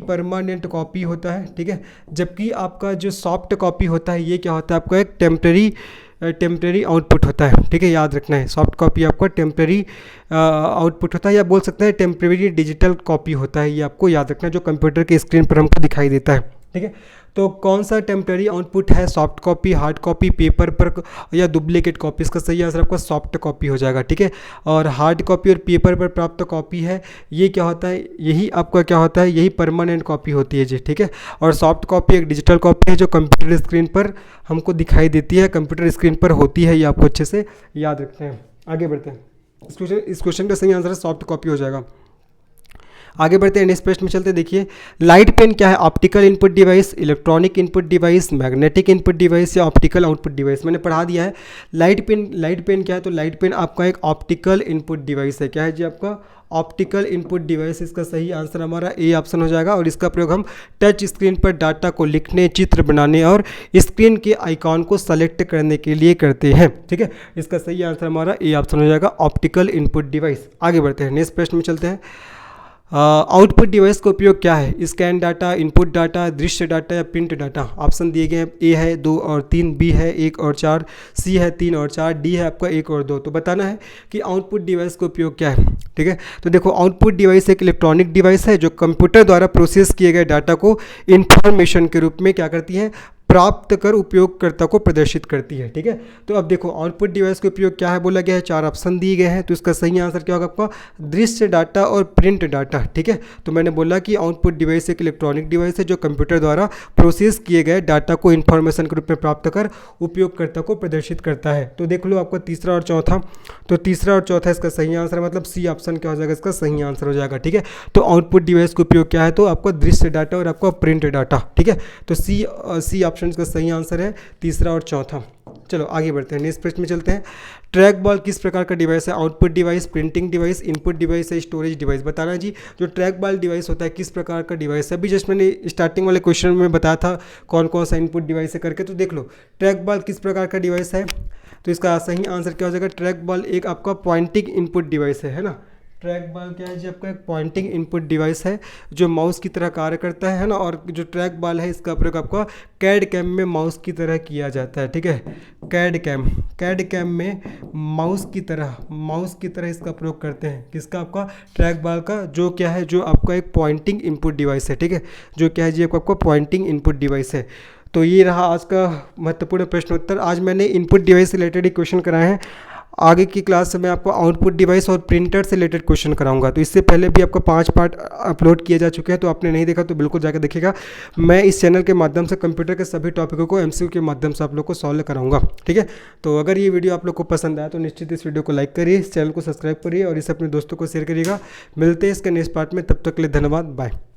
परमानेंट कॉपी होता है। ठीक है, जबकि आपका जो सॉफ्ट कॉपी होता है ये क्या होता है? आपका एक टेम्पररी आउटपुट होता है। ठीक है, याद रखना है। सॉफ्ट कॉपी आपका टेम्पररी आउटपुट होता है, या बोल सकते हैं टेम्पररी डिजिटल कॉपी होता है। ये आपको याद रखना है, जो कंप्यूटर के स्क्रीन पर हमको दिखाई देता है। ठीक है। तो कौन सा टेम्पररी आउटपुट है, soft copy, hard copy, paper पर या डुप्लीकेट कॉपी? इसका सही आंसर आपका सॉफ्ट कॉपी हो जाएगा। ठीक है। और हार्ड कॉपी और पेपर पर प्राप्त कॉपी है, ये क्या होता है, यही आपका क्या होता है, यही परमानेंट कॉपी होती है जी। ठीक है। और सॉफ्ट कॉपी एक डिजिटल कॉपी है जो कंप्यूटर स्क्रीन पर हमको दिखाई देती है, कंप्यूटर स्क्रीन पर होती है, ये आपको अच्छे से याद रखते हैं। आगे बढ़ते हैं। इस क्वेश्चन का सही आंसर सॉफ्ट कॉपी हो जाएगा। आगे बढ़ते हैं, नेक्स्ट प्रश्न में चलते हैं। देखिए, लाइट पेन क्या है? Optical input device, electronic input device, magnetic input device या ऑप्टिकल आउटपुट डिवाइस? मैंने पढ़ा दिया है। लाइट पेन क्या है? तो लाइट पेन आपका एक ऑप्टिकल इनपुट डिवाइस है। क्या है जी? आपका ऑप्टिकल इनपुट डिवाइस। इसका सही आंसर हमारा ए ऑप्शन हो जाएगा। और इसका प्रयोग हम टच स्क्रीन पर डाटा को लिखने, चित्र बनाने और स्क्रीन के आइकॉन को सेलेक्ट करने के लिए करते हैं। ठीक है। इसका सही आंसर हमारा ए ऑप्शन हो जाएगा, ऑप्टिकल इनपुट डिवाइस। आगे बढ़ते हैं, नेक्स्ट प्रश्न में चलते हैं। आउटपुट डिवाइस का उपयोग क्या है? स्कैन डाटा, इनपुट डाटा, दृश्य डाटा या प्रिंट डाटा? ऑप्शन दिए गए हैं, ए है 2 और 3, बी है 1 और 4, सी है 3 और 4, डी है आपका 1 और 2। तो बताना है कि आउटपुट डिवाइस का उपयोग क्या है। ठीक है। तो देखो, आउटपुट डिवाइस एक इलेक्ट्रॉनिक डिवाइस है जो कंप्यूटर द्वारा प्रोसेस किए गए डाटा को इंफॉर्मेशन के रूप में क्या करती है, प्राप्त कर उपयोगकर्ता को प्रदर्शित करती है। ठीक है। तो अब देखो, आउटपुट डिवाइस का उपयोग क्या है बोला गया है, 4 ऑप्शन दिए गए हैं। तो इसका सही आंसर क्या होगा आपका, दृश्य डाटा और प्रिंट डाटा। ठीक है। तो मैंने बोला कि आउटपुट डिवाइस एक इलेक्ट्रॉनिक डिवाइस है जो कंप्यूटर द्वारा प्रोसेस किए गए डाटा को इन्फॉर्मेशन के रूप में प्राप्त कर उपयोगकर्ता को प्रदर्शित करता है। तो देख लो आपका तीसरा और चौथा, तो तीसरा और चौथा इसका सही आंसर है, मतलब सी ऑप्शन क्या हो जाएगा, इसका सही आंसर हो जाएगा। ठीक है। तो आउटपुट डिवाइस का उपयोग क्या है, तो आपका दृश्य डाटा और आपका प्रिंट डाटा। ठीक है। तो सी ऑप्शन का सही आंसर है, तीसरा और चौथा। चलो आगे बढ़ते हैं, नेक्स्ट प्रश्न में चलते हैं। ट्रैक बॉल किस प्रकार का डिवाइस है? Output device, printing device, input device है, स्टोरेज डिवाइस? बताना जी, जो ट्रैक बॉल डिवाइस होता है किस प्रकार का डिवाइस है? अभी जस्ट मैंने स्टार्टिंग वाले क्वेश्चन में बताया था कौन कौन सा इनपुट डिवाइस है करके। तो देख लो, ट्रैक बॉल किस प्रकार का डिवाइस है? तो इसका सही आंसर क्या हो जाएगा, ट्रैक बॉल एक आपका पॉइंटिंग इनपुट डिवाइस है ना। ट्रैक बॉल क्या है जी, आपका एक पॉइंटिंग इनपुट डिवाइस है जो माउस की तरह कार्य करता है ना। और जो ट्रैक बॉल है इसका प्रयोग आपका कैड कैम में माउस की तरह किया जाता है। ठीक है। कैड कैम में माउस की तरह इसका प्रयोग करते हैं। किसका? आपका ट्रैक बॉल का, जो क्या है, जो आपका एक पॉइंटिंग इनपुट डिवाइस है। ठीक है। जो क्या है जी, आपका पॉइंटिंग इनपुट डिवाइस है। तो ये रहा आज का महत्वपूर्ण प्रश्न उत्तर। आज मैंने इनपुट डिवाइस से रिलेटेड ही क्वेश्चन कराए हैं। आगे की क्लास में मैं आपको आउटपुट डिवाइस और प्रिंटर से रिलेटेड क्वेश्चन कराऊंगा। तो इससे पहले भी आपको 5 पार्ट अपलोड किए जा चुके हैं, तो आपने नहीं देखा तो बिल्कुल जाकर देखिएगा। मैं इस चैनल के माध्यम से कंप्यूटर के सभी टॉपिकों को एमसीक्यू के माध्यम से आप लोग को सॉल्व कराऊंगा। ठीक है। तो अगर ये वीडियो आप लोग को पसंद आया तो निश्चित इस वीडियो को लाइक करिए, इस चैनल को सब्सक्राइब करिए और इसे अपने दोस्तों को शेयर करिएगा। मिलते हैं इसके नेक्स्ट पार्ट में, तब तक के लिए धन्यवाद, बाय।